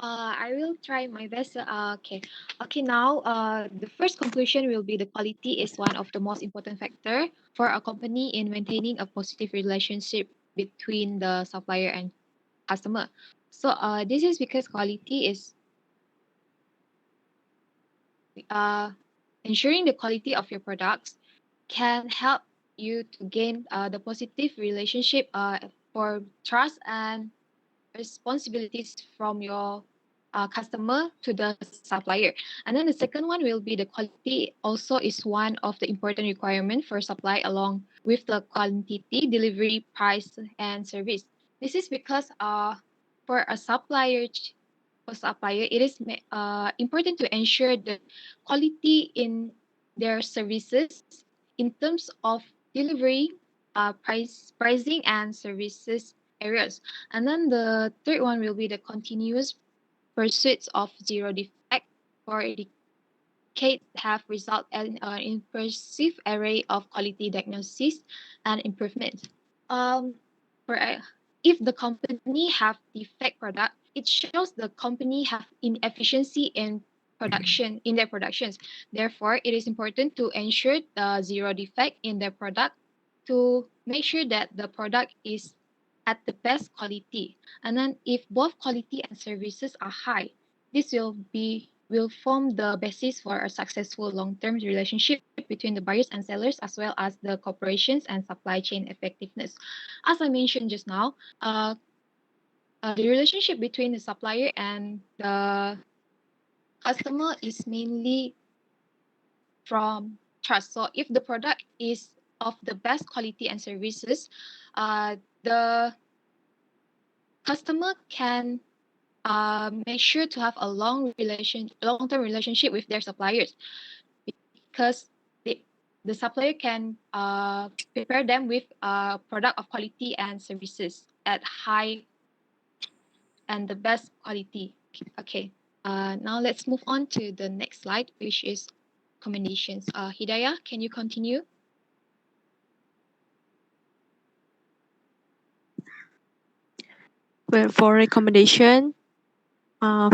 I will try my best. Okay. Now, the first conclusion will be the quality is one of the most important factor for a company in maintaining a positive relationship between the supplier and customer. So, this is because quality is ensuring the quality of your products can help you to gain the positive relationship for trust and responsibilities from your customer to the supplier. And then the second one will be the quality also is one of the important requirement for supply along with the quantity, delivery, price, and service. This is because for a supplier, it is important to ensure the quality in their services in terms of delivery, pricing, and services areas. And then the third one will be the continuous pursuits of zero defect for decades have resulted in an impressive array of quality diagnosis and improvement. For if the company have defect product, it shows the company have inefficiency in their productions. Therefore, it is important to ensure the zero defect in their product to make sure that the product is at the best quality. And then if both quality and services are high, this will form the basis for a successful long-term relationship between the buyers and sellers, as well as the corporations and supply chain effectiveness. As I mentioned just now, the relationship between the supplier and the customer is mainly from trust. So if the product is of the best quality and services, the customer can make sure to have a long-term relationship with their suppliers, because the supplier can prepare them with a product of quality and services at high and the best quality. Okay. Now let's move on to the next slide, which is recommendations. Hidayah, can you continue? Well, for recommendation,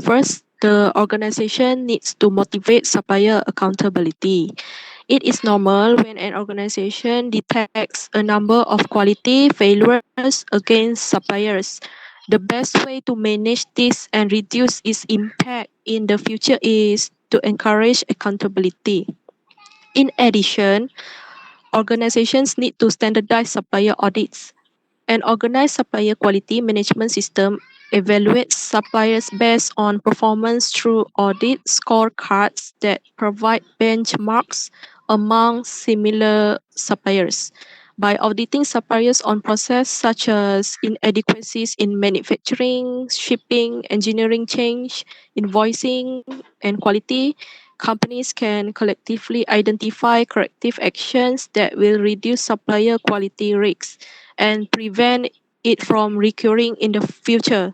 first, the organization needs to motivate supplier accountability. It is normal when an organization detects a number of quality failures against suppliers. The best way to manage this and reduce its impact in the future is to encourage accountability. In addition, organizations need to standardize supplier audits. An organized supplier quality management system evaluates suppliers based on performance through audit scorecards that provide benchmarks among similar suppliers. By auditing suppliers on process such as inadequacies in manufacturing, shipping, engineering change, invoicing, and quality, companies can collectively identify corrective actions that will reduce supplier quality risks and prevent it from recurring in the future.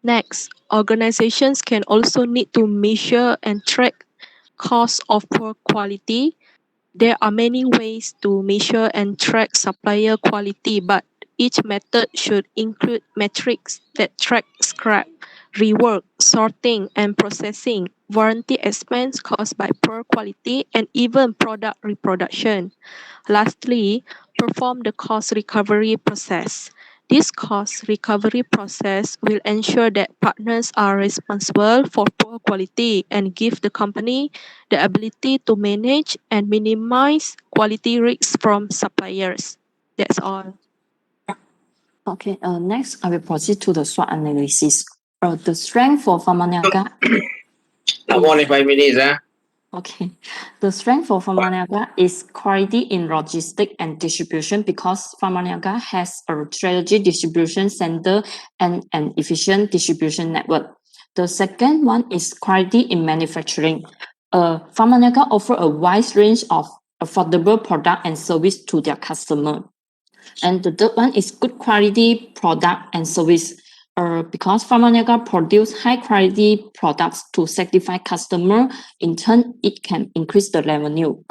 Next, organizations can also need to measure and track costs of poor quality. There are many ways to measure and track supplier quality, but each method should include metrics that track scrap, rework, sorting, and processing, warranty expense caused by poor quality, and even product reproduction. Lastly, perform the cost recovery process. This cost recovery process will ensure that partners are responsible for poor quality and give the company the ability to manage and minimize quality risks from suppliers. That's all. Okay, next I will proceed to the SWOT analysis. The strength for Pharmaniaga. Come on, 5 minutes. Okay, the strength for Pharmaniaga is quality in logistics and distribution because Pharmaniaga has a strategic distribution center and an efficient distribution network. The second one is quality in manufacturing. Pharmaniaga offer a wide range of affordable product and service to their customer. And the third one is good quality product and service. Because Pharmaniaga produce high quality products to satisfy customer, in turn, it can increase the revenue.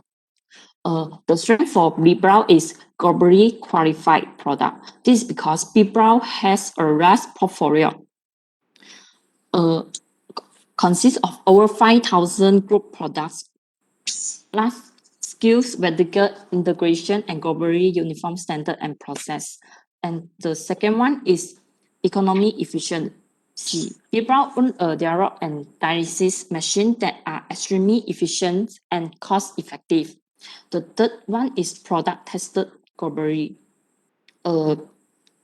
The strength for B-Brow is globally qualified product. This is because B-Brow has a vast portfolio. Consists of over 5,000 group products, plus skills, vertical integration, and globally uniform standard and process. And the second one is economy efficient. B-Brow own a dialog and dialysis machine that are extremely efficient and cost effective. The third one is product tested globally.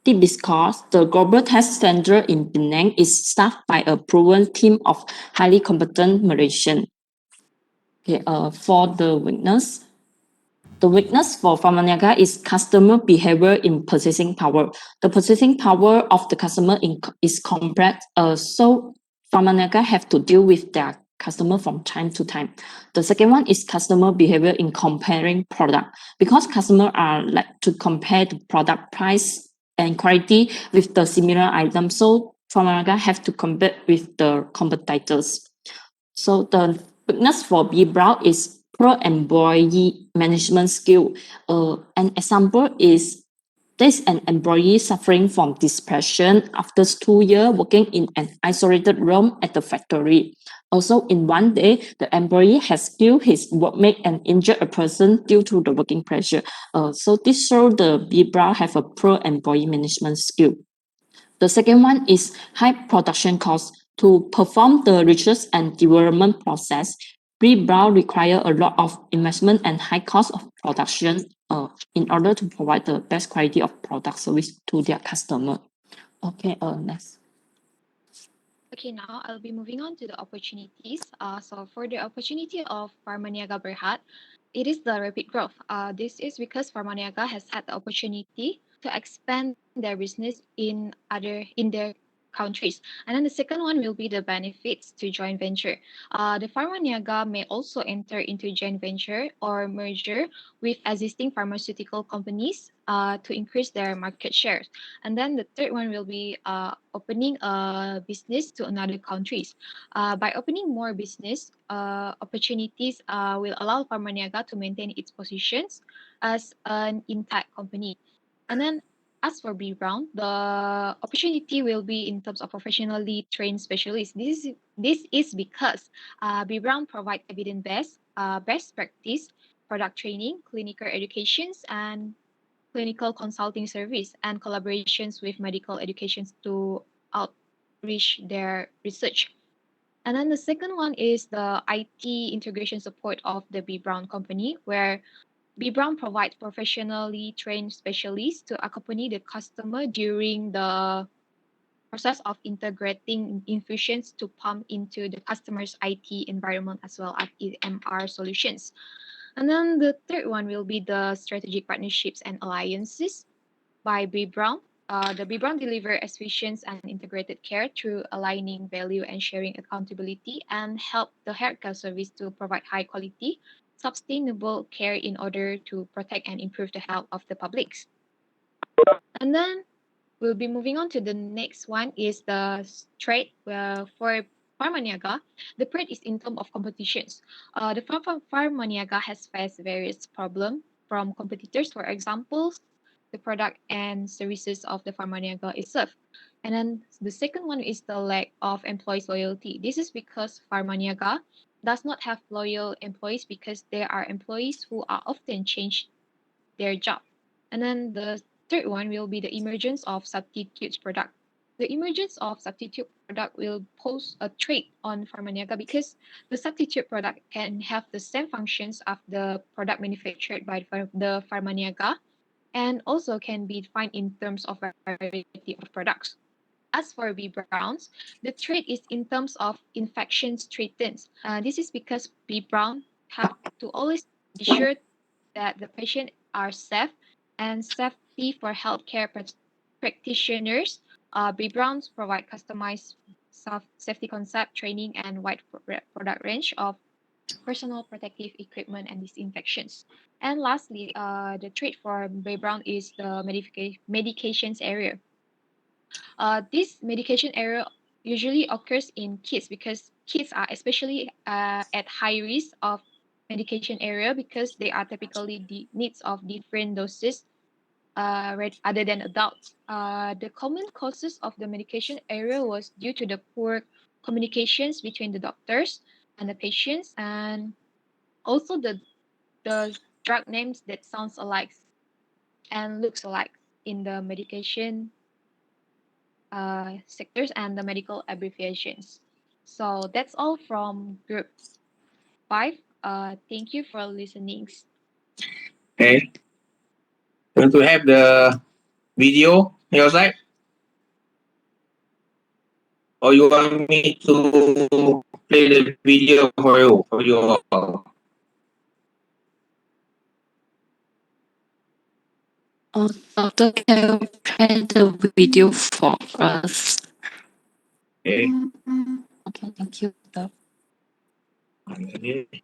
This because the global test center in Penang is staffed by a proven team of highly competent Malaysian. Okay, for the weakness for Pharmaniaga is customer behavior in purchasing power. The purchasing power of the customer is complex, so Pharmaniaga have to deal with their customer from time to time. The second one is customer behavior in comparing product. Because customers are like to compare the product price and quality with the similar items, so Pharmaniaga have to compete with the competitors. So the weakness for B-Brow is poor employee management skill. An example is there's an employee suffering from depression after 2 years working in an isolated room at the factory. Also, in one day, the employee has killed his workmate and injured a person due to the working pressure. So this shows the B-Brow have a poor employee management skill. The second one is high production cost. To perform the research and development process, Brown require a lot of investment and high cost of production in order to provide the best quality of product service to their customer. Okay, next. Okay, now I'll be moving on to the opportunities. So for the opportunity of Pharmaniaga Berhad, it is the rapid growth. This is because Pharmaniaga has had the opportunity to expand their business in their countries. And then the second one will be the benefits to joint venture. The Pharmaniaga may also enter into joint venture or merger with existing pharmaceutical companies to increase their market shares. And then the third one will be opening a business to another countries. By opening more business opportunities will allow Pharmaniaga to maintain its positions as an intact company. And then as for B Brown, the opportunity will be in terms of professionally trained specialists. This is because B Brown provide evidence-based best practice, product training, clinical educations, and clinical consulting service and collaborations with medical educations to outreach their research. And then the second one is the IT integration support of the B Brown company, where B Brown provides professionally trained specialists to accompany the customer during the process of integrating infusions to pump into the customer's IT environment as well as EMR solutions. And then the third one will be the strategic partnerships and alliances by B Brown. The B Brown deliver efficient and integrated care through aligning value and sharing accountability and help the healthcare service to provide high quality, sustainable care in order to protect and improve the health of the publics. And then we'll be moving on to the next one is the trade for Pharmaniaga. The trade is in terms of competitions. The Pharmaniaga has faced various problems from competitors. For example, the product and services of the Pharmaniaga is served. And then the second one is the lack of employees loyalty. This is because Pharmaniaga does not have loyal employees because there are employees who are often change their job. And then the third one will be the emergence of substitute product. The emergence of substitute product will pose a threat on Pharmaniaga because the substitute product can have the same functions of the product manufactured by the Pharmaniaga and also can be defined in terms of variety of products. As for B Browns, the threat is in terms of infections threatens. This is because B Brown have to always be sure that the patient are safe and safety for healthcare practitioners. B Browns provide customized safety concept training and wide product range of personal protective equipment and disinfections. And lastly, the trade for B Brown is the medications area. This medication area usually occurs in kids because kids are especially at high risk of medication area because they are typically the needs of different doses other than adults. The common causes of the medication area was due to the poor communications between the doctors and the patients, and also the drug names that sounds alike and looks alike in the medication sectors and the medical abbreviations. So that's all from group 5. Thank you for listening. Okay. You want to have the video on your side? Or you want me to play the video for you? For you all? Doctor, can you play the video for us? Okay. Okay, thank you. Okay.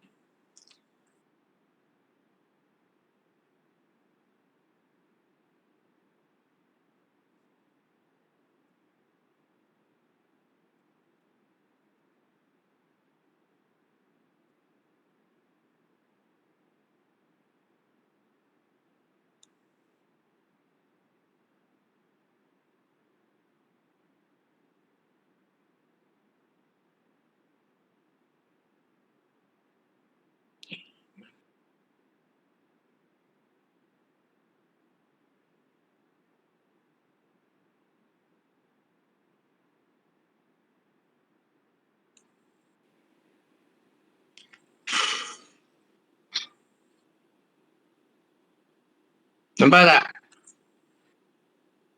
Nampak tak?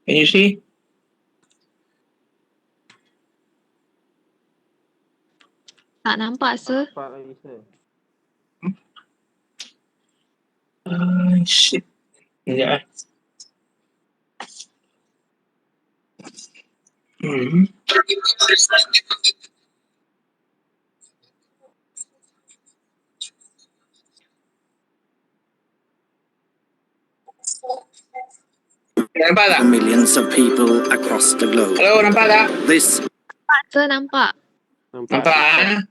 Can you see? Tak nampak, sir. Shit. Sekejap eh. Nampak tak? For millions of people across the globe. Hello, nampak tak? This Sir, nampak. Nampak eh?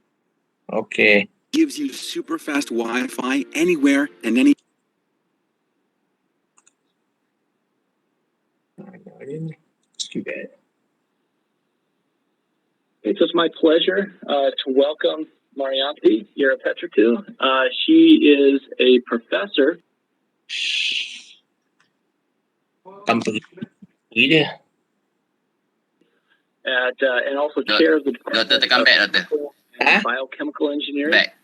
Okay. gives you super fast Wi-Fi anywhere and any. It's just my pleasure to welcome Marianthi Yerapetrikou. She is a professor. Tanpa pergi dia. And also chair of the Doktor tekan back, doktor. and Biochemical Engineering. Back.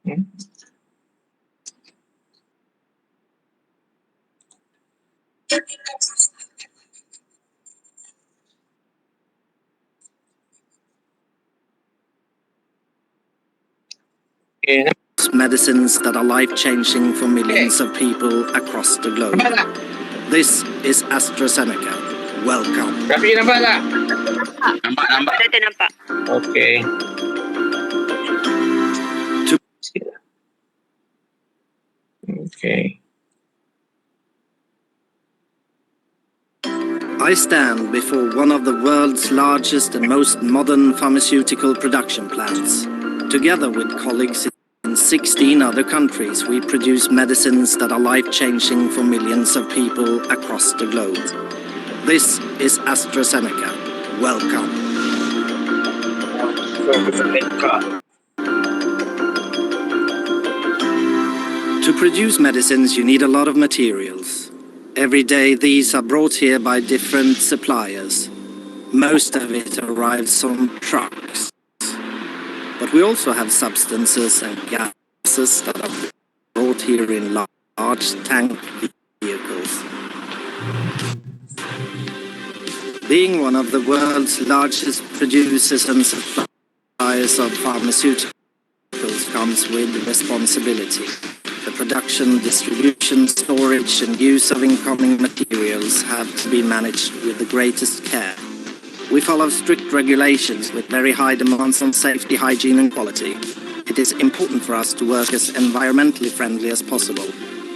Okay. medicines that are life-changing for millions of people across the globe. Nampak tak? This is AstraZeneca. Welcome. Rafi, nampak tak? Nampak. Okay. Okay. I stand before one of the world's largest and most modern pharmaceutical production plants. Together with colleagues in 16 other countries, we produce medicines that are life-changing for millions of people across the globe. This is AstraZeneca. Welcome. To produce medicines, you need a lot of materials. Every day, these are brought here by different suppliers. Most of it arrives on trucks. But we also have substances and gases that are brought here in large tank vehicles. Being one of the world's largest producers and suppliers of pharmaceuticals comes with responsibility. The production, distribution, storage and use of incoming materials have to be managed with the greatest care. We follow strict regulations with very high demands on safety, hygiene and quality. It is important for us to work as environmentally friendly as possible,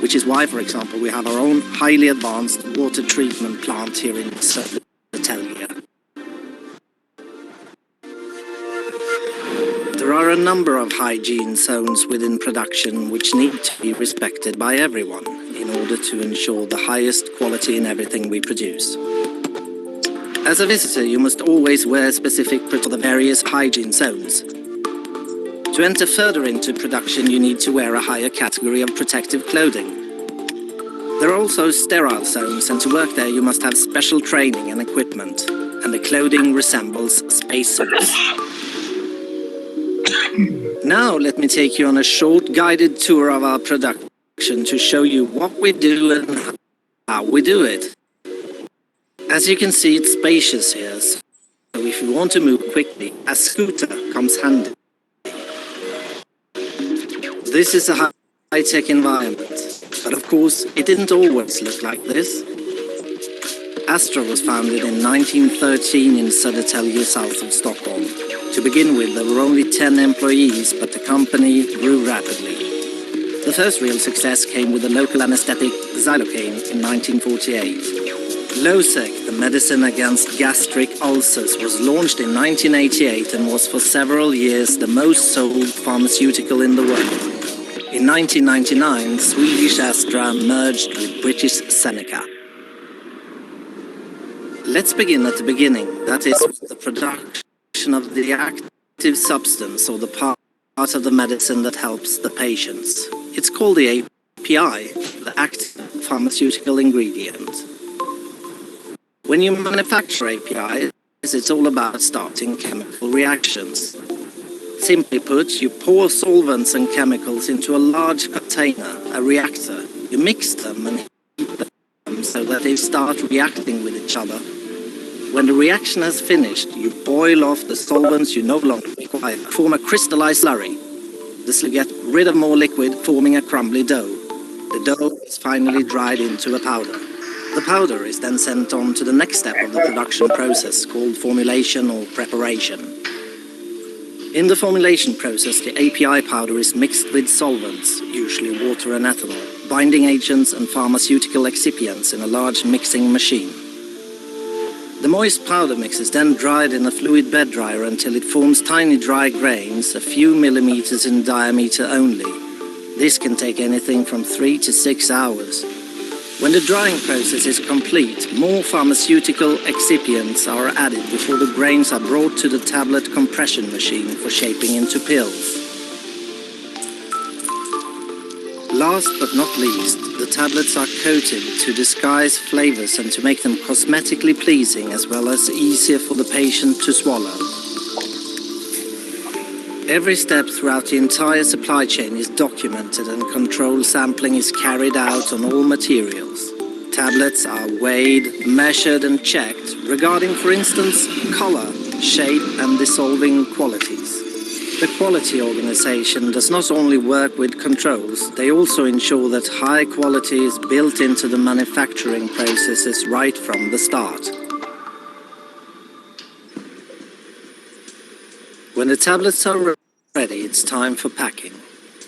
which is why, for example, we have our own highly advanced water treatment plant here in Södertälje. There are a number of hygiene zones within production which need to be respected by everyone in order to ensure the highest quality in everything we produce. As a visitor, you must always wear specific for the various hygiene zones. To enter further into production, you need to wear a higher category of protective clothing. There are also sterile zones, and to work there you must have special training and equipment, and the clothing resembles spacesuits. Now let me take you on a short guided tour of our production to show you what we do and how we do it. As you can see, it's spacious here, so if you want to move quickly, a scooter comes handy. This is a high-tech environment, but of course it didn't always look like this. Astra was founded in 1913 in Södertälje, south of Stockholm. To begin with, there were only 10 employees, but the company grew rapidly. The first real success came with the local anesthetic Xylocaine in 1948. Losec, the medicine against gastric ulcers, was launched in 1988 and was for several years the most sold pharmaceutical in the world. In 1999, Swedish Astra merged with British Seneca. Let's begin at the beginning, that is, the production of the active substance or the part of the medicine that helps the patients. It's called the API, the active pharmaceutical ingredient. When you manufacture APIs, it's all about starting chemical reactions. Simply put, you pour solvents and chemicals into a large container, a reactor. You mix them and heat them so that they start reacting with each other. When the reaction has finished, you boil off the solvents you no longer require, form a crystallized slurry. This will get rid of more liquid, forming a crumbly dough. The dough is finally dried into a powder. The powder is then sent on to the next step of the production process, called formulation or preparation. In the formulation process, the API powder is mixed with solvents, usually water and ethanol, binding agents and pharmaceutical excipients in a large mixing machine. The moist powder mix is then dried in a fluid bed dryer until it forms tiny dry grains, a few millimeters in diameter only. This can take anything from 3 to 6 hours. When the drying process is complete, more pharmaceutical excipients are added before the grains are brought to the tablet compression machine for shaping into pills. Last but not least, the tablets are coated to disguise flavors and to make them cosmetically pleasing as well as easier for the patient to swallow. Every step throughout the entire supply chain is documented and controlled sampling is carried out on all materials. Tablets are weighed, measured and checked regarding, for instance, color, shape and dissolving qualities. The quality organization does not only work with controls, they also ensure that high quality is built into the manufacturing processes right from the start. When the tablets are ready, it's time for packing.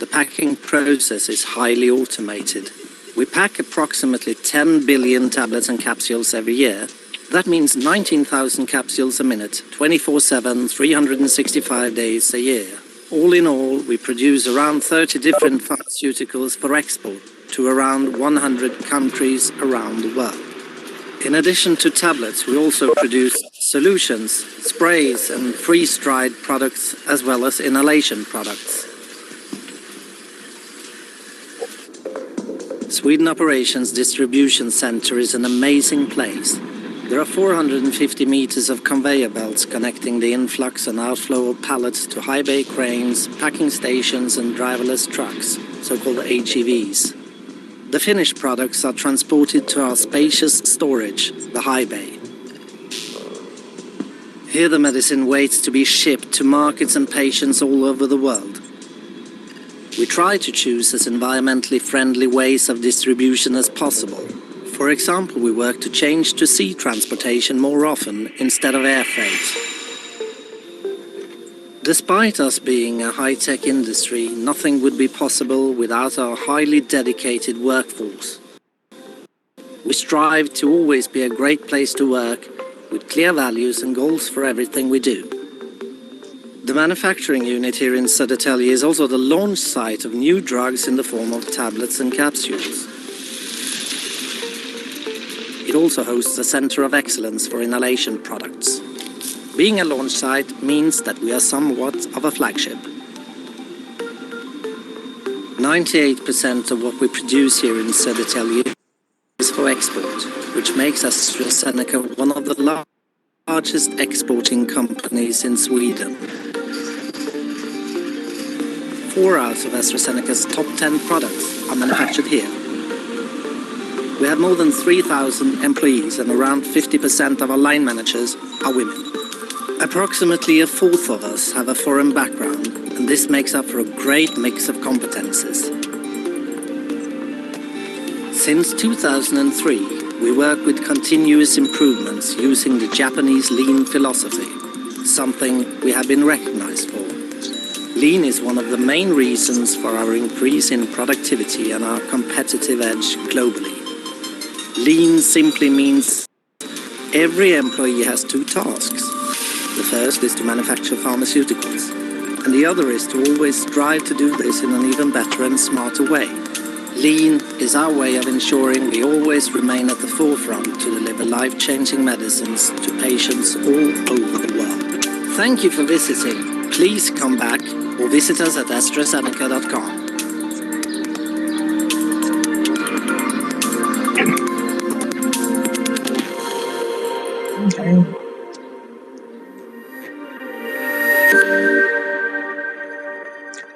The packing process is highly automated. We pack approximately 10 billion tablets and capsules every year. That means 19,000 capsules a minute, 24/7, 365 days a year. All in all, we produce around 30 different pharmaceuticals for export to around 100 countries around the world. In addition to tablets, we also produce solutions, sprays and freeze-dried products as well as inhalation products. Sweden Operations Distribution Center is an amazing place. There are 450 meters of conveyor belts connecting the influx and outflow of pallets to high bay cranes, packing stations and driverless trucks, so-called HEVs. The finished products are transported to our spacious storage, the high bay. Here the medicine waits to be shipped to markets and patients all over the world. We try to choose as environmentally friendly ways of distribution as possible. For example, we work to change to sea transportation more often instead of air freight. Despite us being a high-tech industry, nothing would be possible without our highly dedicated workforce. We strive to always be a great place to work, with clear values and goals for everything we do. The manufacturing unit here in Södertälje is also the launch site of new drugs in the form of tablets and capsules. It also hosts a center of excellence for inhalation products. Being a launch site means that we are somewhat of a flagship. 98% of what we produce here in Södertälje is for export, which makes AstraZeneca one of the largest exporting companies in Sweden. 4 out of AstraZeneca's top 10 products are manufactured here. We have more than 3,000 employees and around 50% of our line managers are women. Approximately a fourth of us have a foreign background, and this makes up for a great mix of competences. Since 2003, we work with continuous improvements using the Japanese lean philosophy, something we have been recognized for. Lean is one of the main reasons for our increase in productivity and our competitive edge globally. Lean simply means every employee has 2 tasks. The first is to manufacture pharmaceuticals, and the other is to always strive to do this in an even better and smarter way. Lean is our way of ensuring we always remain at the forefront to deliver life-changing medicines to patients all over the world. Thank you for visiting. Please come back or visit us at AstraZeneca.com. Okay.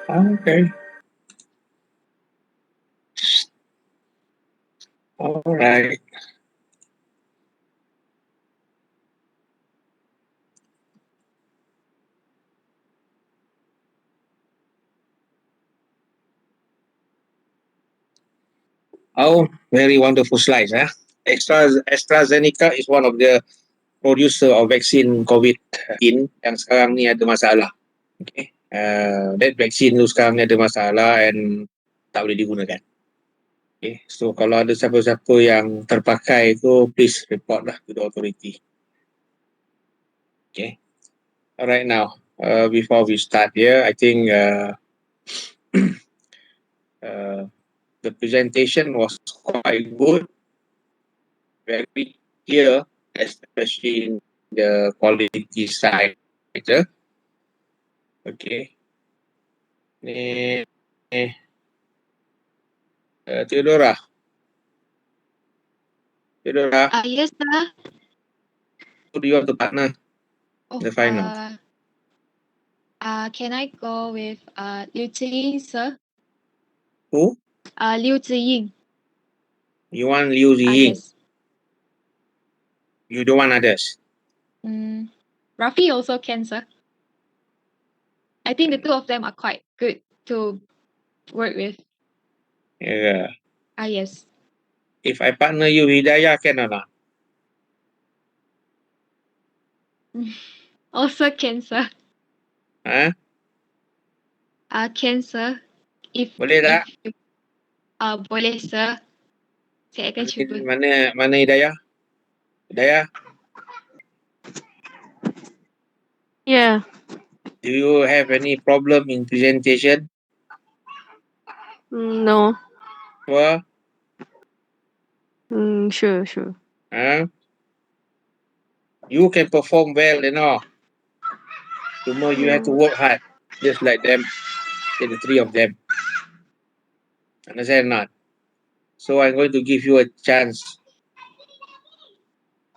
Okay. All right. Oh, very wonderful slides, huh? AstraZeneca is one of the producer of vaccine COVID-19 yang sekarang ni ada masalah. Okay. That vaccine tu sekarang ni ada masalah and tak boleh digunakan. Okay. So kalau ada siapa-siapa yang terpakai tu, please report lah to the authority. Okay. Alright, now before we start here, I think the presentation was quite good, very clear, especially in the quality side. Okay. Theodora. Yes, sir. Who do you want to partner Oh, in the final? can I go with Liu Ziying, sir? Who? Liu Ziying. You want Liu Ziying? Yes. You don't want others? Rafi also can, sir. I think the two of them are quite good to work with. Yeah. Yes. If I partner you with Hidayah, can or not? Also can, sir. Huh? Can, sir. Boleh tak? Boleh, sir. Saya akan cuba. Mana Hidayah? Hidayah, Yeah. do you have any problem in presentation? No. Sure? Sure. Huh? You can perform well, you know. Cuma you have to work hard, just like them, the three of them. Understand or not? So I'm going to give you a chance.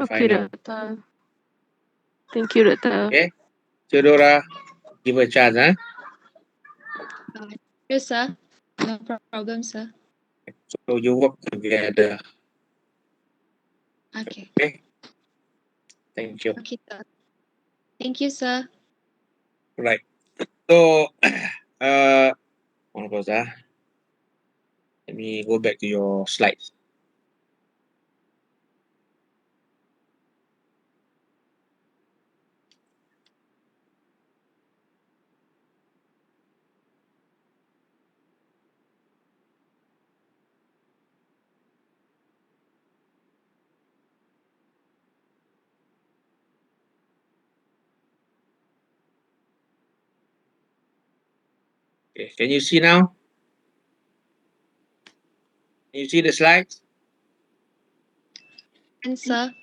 Okay, Final. Doctor. Thank you, Doctor. Okay? Theodora, give a chance, huh? Yes, sir. No problem, sir. So you work together. Okay. Okay? Thank you. Okay, sir. Thank you, sir. Right. So, one pause, let me go back to your slides. Okay, can you see now? Can you see the slides? And sir.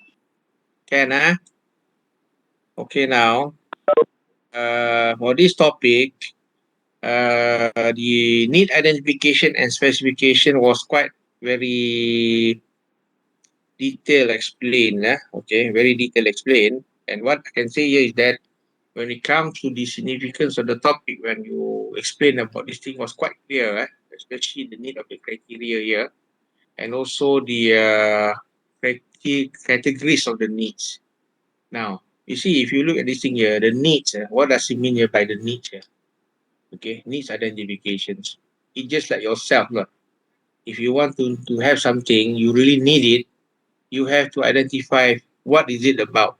Can, huh? Okay, now, for this topic, the need identification and specification was quite very detailed explained. Okay, very detailed explained. And what I can say here is that when it comes to the significance of the topic, when you explain about this thing was quite clear, especially the need of the criteria here, and also the categories of the needs. Now, you see, if you look at this thing here, the needs, what does it mean here by the needs here? Okay, needs identifications. It's just like yourself. Look. If you want to have something, you really need it, you have to identify what is it about.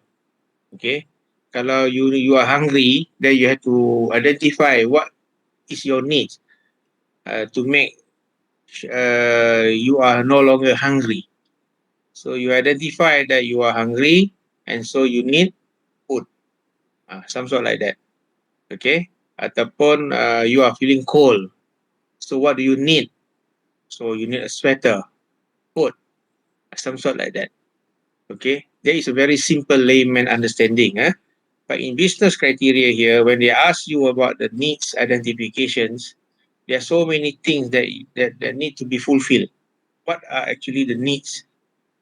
Okay, kalau you are hungry, then you have to identify what is your needs to make you are no longer hungry. So you identify that you are hungry, and so you need food, some sort like that. Okay, ataupun you are feeling cold, so what do you need? So you need a sweater, coat, some sort like that. Okay, there is a very simple layman understanding. But in business criteria here, when they ask you about the needs identifications, there are so many things that need to be fulfilled. What are actually the needs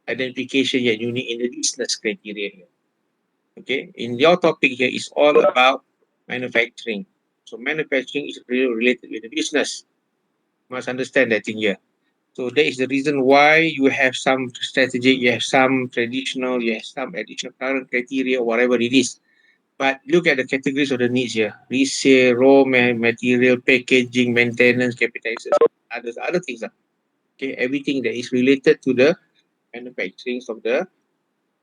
identification that you need in the business criteria here? Okay, in your topic here is all about manufacturing. So manufacturing is really related with the business. You must understand that thing here. So that is the reason why you have some strategic, you have some traditional, you have some additional current criteria, whatever it is. But look at the categories of the needs here: resale, raw material, packaging, maintenance, capitalization, other things. Okay, everything that is related to the manufacturing of the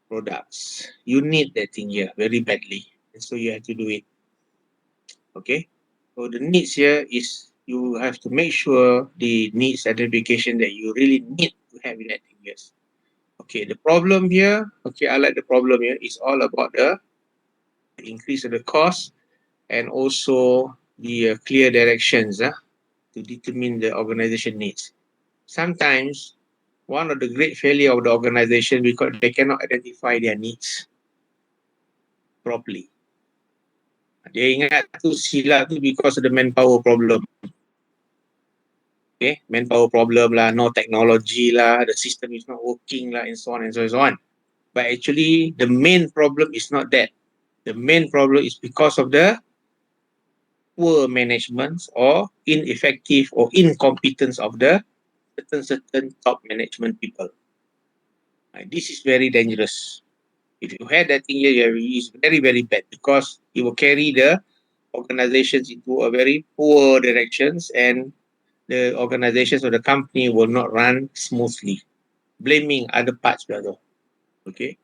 products. You need that thing here very badly, and so you have to do it. Okay, so the needs here is you have to make sure the needs identification that you really need to have in that thing. Yes. Okay, the problem here, okay, I like the problem here, is all about the increase of the cost and also the clear directions to determine the organization needs. Sometimes one of the great failure of the organization because they cannot identify their needs properly. Dia ingat tu silap tu because of the manpower problem. Okay, manpower problem lah, no technology lah, the system is not working lah, and so on and so on. But actually, the main problem is not that. The main problem is because of the poor management or ineffective or incompetence of the certain top management people. This is very dangerous. If you had that thing here, it's very, very bad because it will carry the organizations into a very poor directions and the organizations or the company will not run smoothly, blaming other parts, brother. Okay.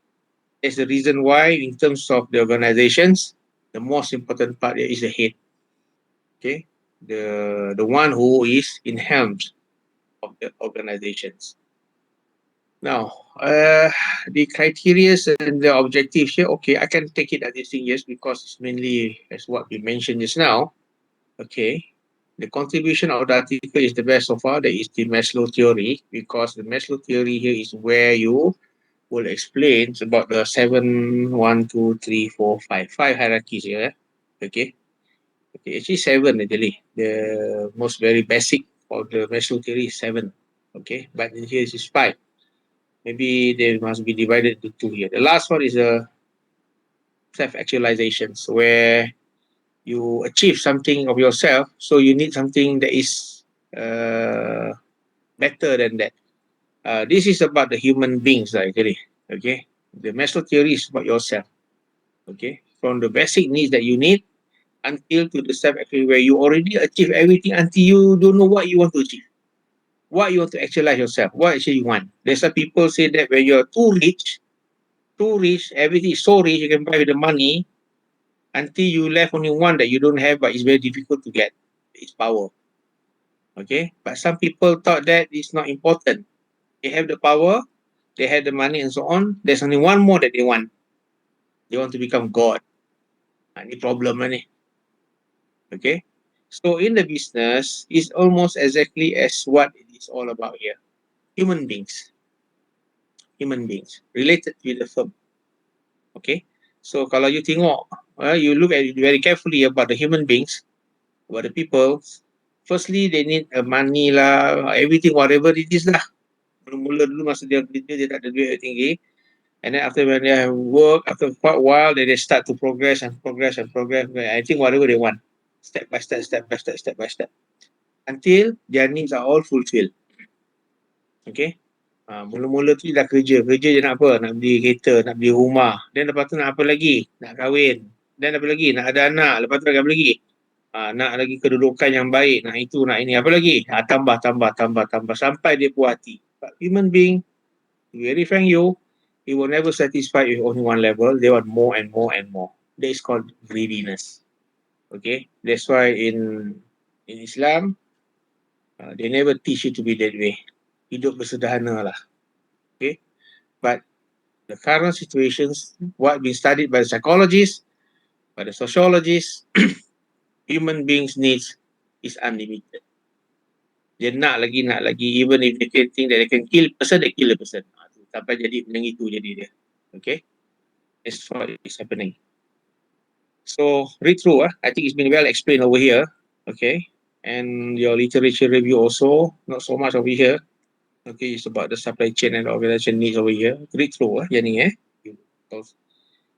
That's the reason why in terms of the organizations, the most important part is the head. Okay. The one who is in helm of the organizations. Now, the criteria and the objectives here, okay, I can take it as this thing, yes, because it's mainly as what we mentioned just now. Okay, the contribution of the article is the best so far. That is the Maslow theory, because the Maslow theory here is where you will explain about the 7, 1, 2, 3, 4, 5 hierarchies here. Okay, actually 7 actually. The most very basic of the Maslow theory is 7. Okay, but here is 5. Maybe they must be divided into 2 here. The last one is a self-actualizations, where you achieve something of yourself, so you need something that is better than that. This is about the human beings, actually. Okay, the Maslow theory is about yourself. Okay, from the basic needs that you need until to the self-actually where you already achieve everything until you don't know what you want to achieve, what you want to actualize yourself, what actually you want. There's some people say that when you're too rich, everything is so rich, you can buy with the money until you left only one that you don't have, but it's very difficult to get. It's power. Okay, but some people thought that it's not important. They have the power, they have the money and so on. There's only one more that they want. They want to become God. Any problem ni? Okay, so in the business, it's almost exactly as what it is all about here. Human beings related with the firm. Okay, so kalau you tengok, you look at it very carefully about the human beings, about the people. Firstly, they need money lah, everything, whatever it is lah. Mula-mula dulu masa dia kerja, dia tak ada duit tinggi. And then after when they have work, after quite a while, they start to progress. I think whatever they want, step by step. Until their needs are all fulfilled. Okay. Mula-mula tu dah kerja je nak apa? Nak beli kereta, nak beli rumah. Dan lepas tu nak apa lagi? Nak kahwin. Dan apa lagi? Nak ada anak. Lepas tu nak apa lagi? Nak lagi kedudukan yang baik. Nak itu, nak ini. Apa lagi? Tambah. Sampai dia puas hati. But human being, to very frank you, he will never satisfied with only one level. They want more and more and more. That is called greediness. Okay? That's why in Islam, they never teach you to be that way. Hidup bersederhana lah. Okay? But the current situations, what been studied by the psychologists, by the sociologists, human beings' needs is unlimited. Dia nak lagi. Even if they can think that they can kill person, they kill the person. Sampai jadi macam itu jadi dia. Okay. That's what is happening. So read through. I think it's been well explained over here. Okay. And your literature review also, not so much over here. Okay, it's about the supply chain and organization needs over here. Read through yang ni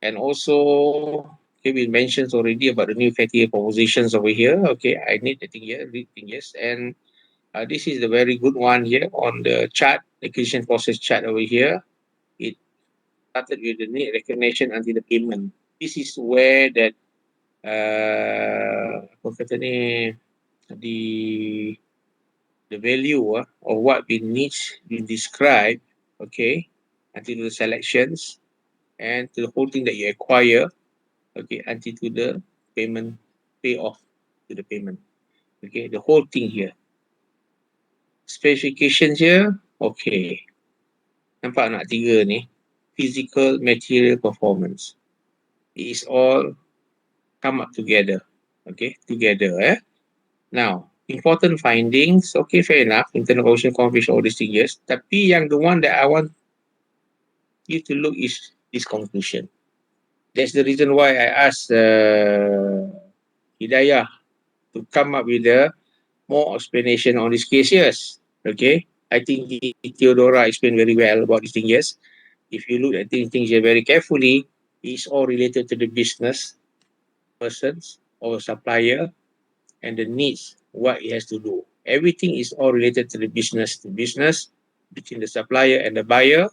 And also, okay, we mentioned already about the new criteria propositions over here. Okay, I need the thing here, read thing yes. And this is the very good one here on the chart, acquisition process chart over here. It started with the need recognition until the payment. This is where that apa kata ni, the value of what we need to describe, okay, until the selections and to the whole thing that you acquire, okay, until to the payment, pay off to the payment. Okay, the whole thing here. Specifications here, okay. Nampak nak tiga ni? Physical material performance. It is all come up together. Okay, together. Now, important findings, okay, fair enough. Internal cohesion, configuration, all these things, yes. Tapi yang the one that I want you to look is this conclusion. That's the reason why I asked Hidayah to come up with a more explanation on this case, yes. Okay, I think Theodora explained very well about this thing, yes. If you look at things here very carefully, it's all related to the business persons or supplier and the needs, what it has to do. Everything is all related to the business between the supplier and the buyer,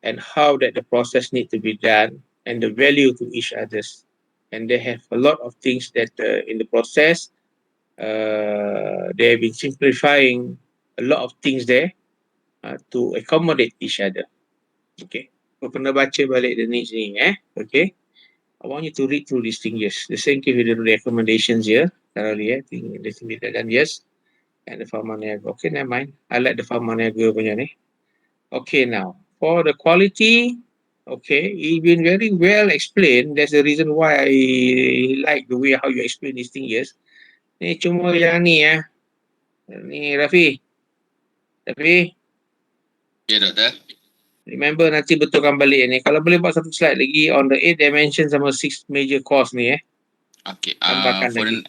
and how that the process need to be done and the value to each others. And they have a lot of things that in the process, they have been simplifying a lot of things there to accommodate each other. Okay. Kau pernah baca balik the needs ni, Okay. I want you to read through these things, yes. The same case with the recommendations here, thoroughly, I think the thing that done, yes. And the Pharmaniaga. Okay, never mind. I like the Pharmaniaga punya ni. Okay, now, for the quality, okay, it's been very well explained. That's the reason why I like the way how you explain these things, yes. Ni cuma yang ni, Ni Rafi. Ya, Doktor. Remember nanti betulkan balik ni. Kalau boleh buat satu slide lagi on the 8 dimension sama 6 major course ni, Okay. Tambahkan lagi.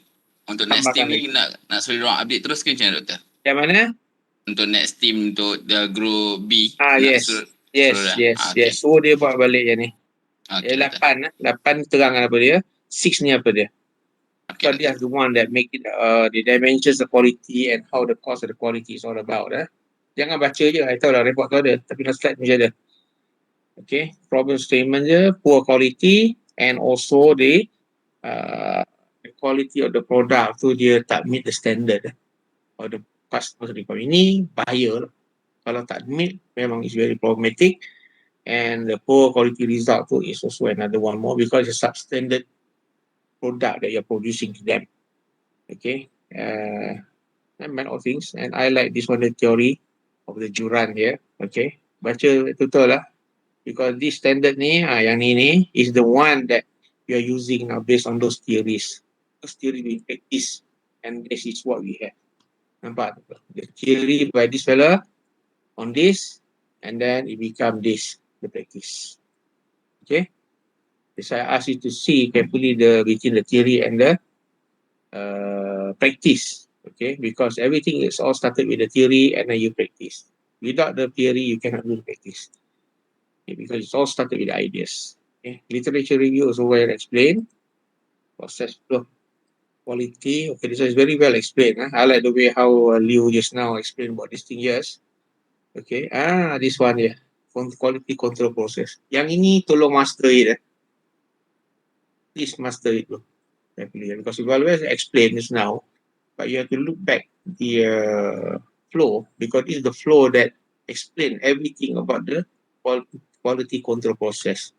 Untuk next Tambahkan team ni nak suruh orang update terus ke macam mana, Doktor? Yang mana? Untuk next team untuk the group B. Yes. Yes. So dia buat balik yang ni. Okay, 8 terang apa dia. 6 ni apa dia. Okay, So dia the one that make it the dimensions, the quality and how the cost of the quality is all about. Jangan baca je. I tahu lah report tu ada. Tapi nak slide macam ada. Okay. Problem statement je. Poor quality and also the quality of the product tu dia tak meet the standard of the customer requirement. Ini buyer. Kalau tak meet, memang is very problematic. And the poor quality result tu is also another one more because it's a substandard product that you're producing to them. Okay. And many of things. And I like this one, the theory of the Juran here. Okay. Baca betul lah. Because this standard ni, yang ni is the one that we are using now based on those theories. Those theories we practice. And this is what we have. Nampak? The theory by this fella on this, and then it become this, the practice. Okay? So I ask you to see carefully between the theory and the practice. Okay? Because everything is all started with the theory and then you practice. Without the theory, you cannot do the practice. Okay? Because it's all started with the ideas. Okay? Literature review also well explained. Process flow. Quality. Okay, this is very well explained. I like the way how Liu just now explained about this thing, yes. Okay, this one here. Quality control process. Yang ini tolong master it. Please master it. Because you always explain this now, but you have to look back the flow, because this is the flow that explain everything about the quality control process.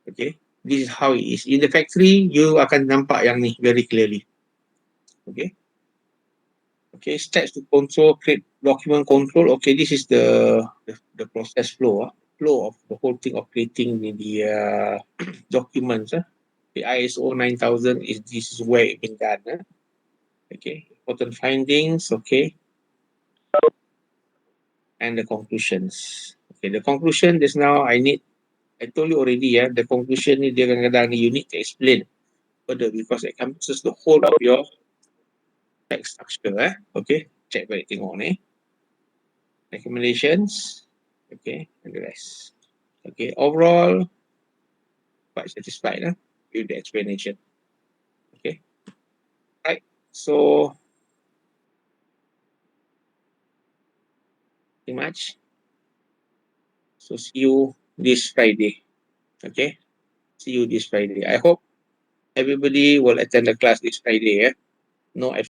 Okay, this is how it is. In the factory, you akan nampak yang ni very clearly. Okay. Okay, steps to control, create document control. Okay, this is the process flow. Flow of the whole thing of creating the documents. The ISO 9000 this is where it been done. Okay, important findings. Okay, and the conclusions. Okay, the conclusion just now I told you already, the conclusion ni dia kadang-kadang you need to explain further because it encompasses the whole of your text structure. Okay, check balik tengok ni. Recommendations, okay, and the rest. Okay, overall, quite satisfied with the explanation. Okay, right. So, pretty much. So see you this Friday. Okay, see you this Friday. I hope everybody will attend the class this Friday. No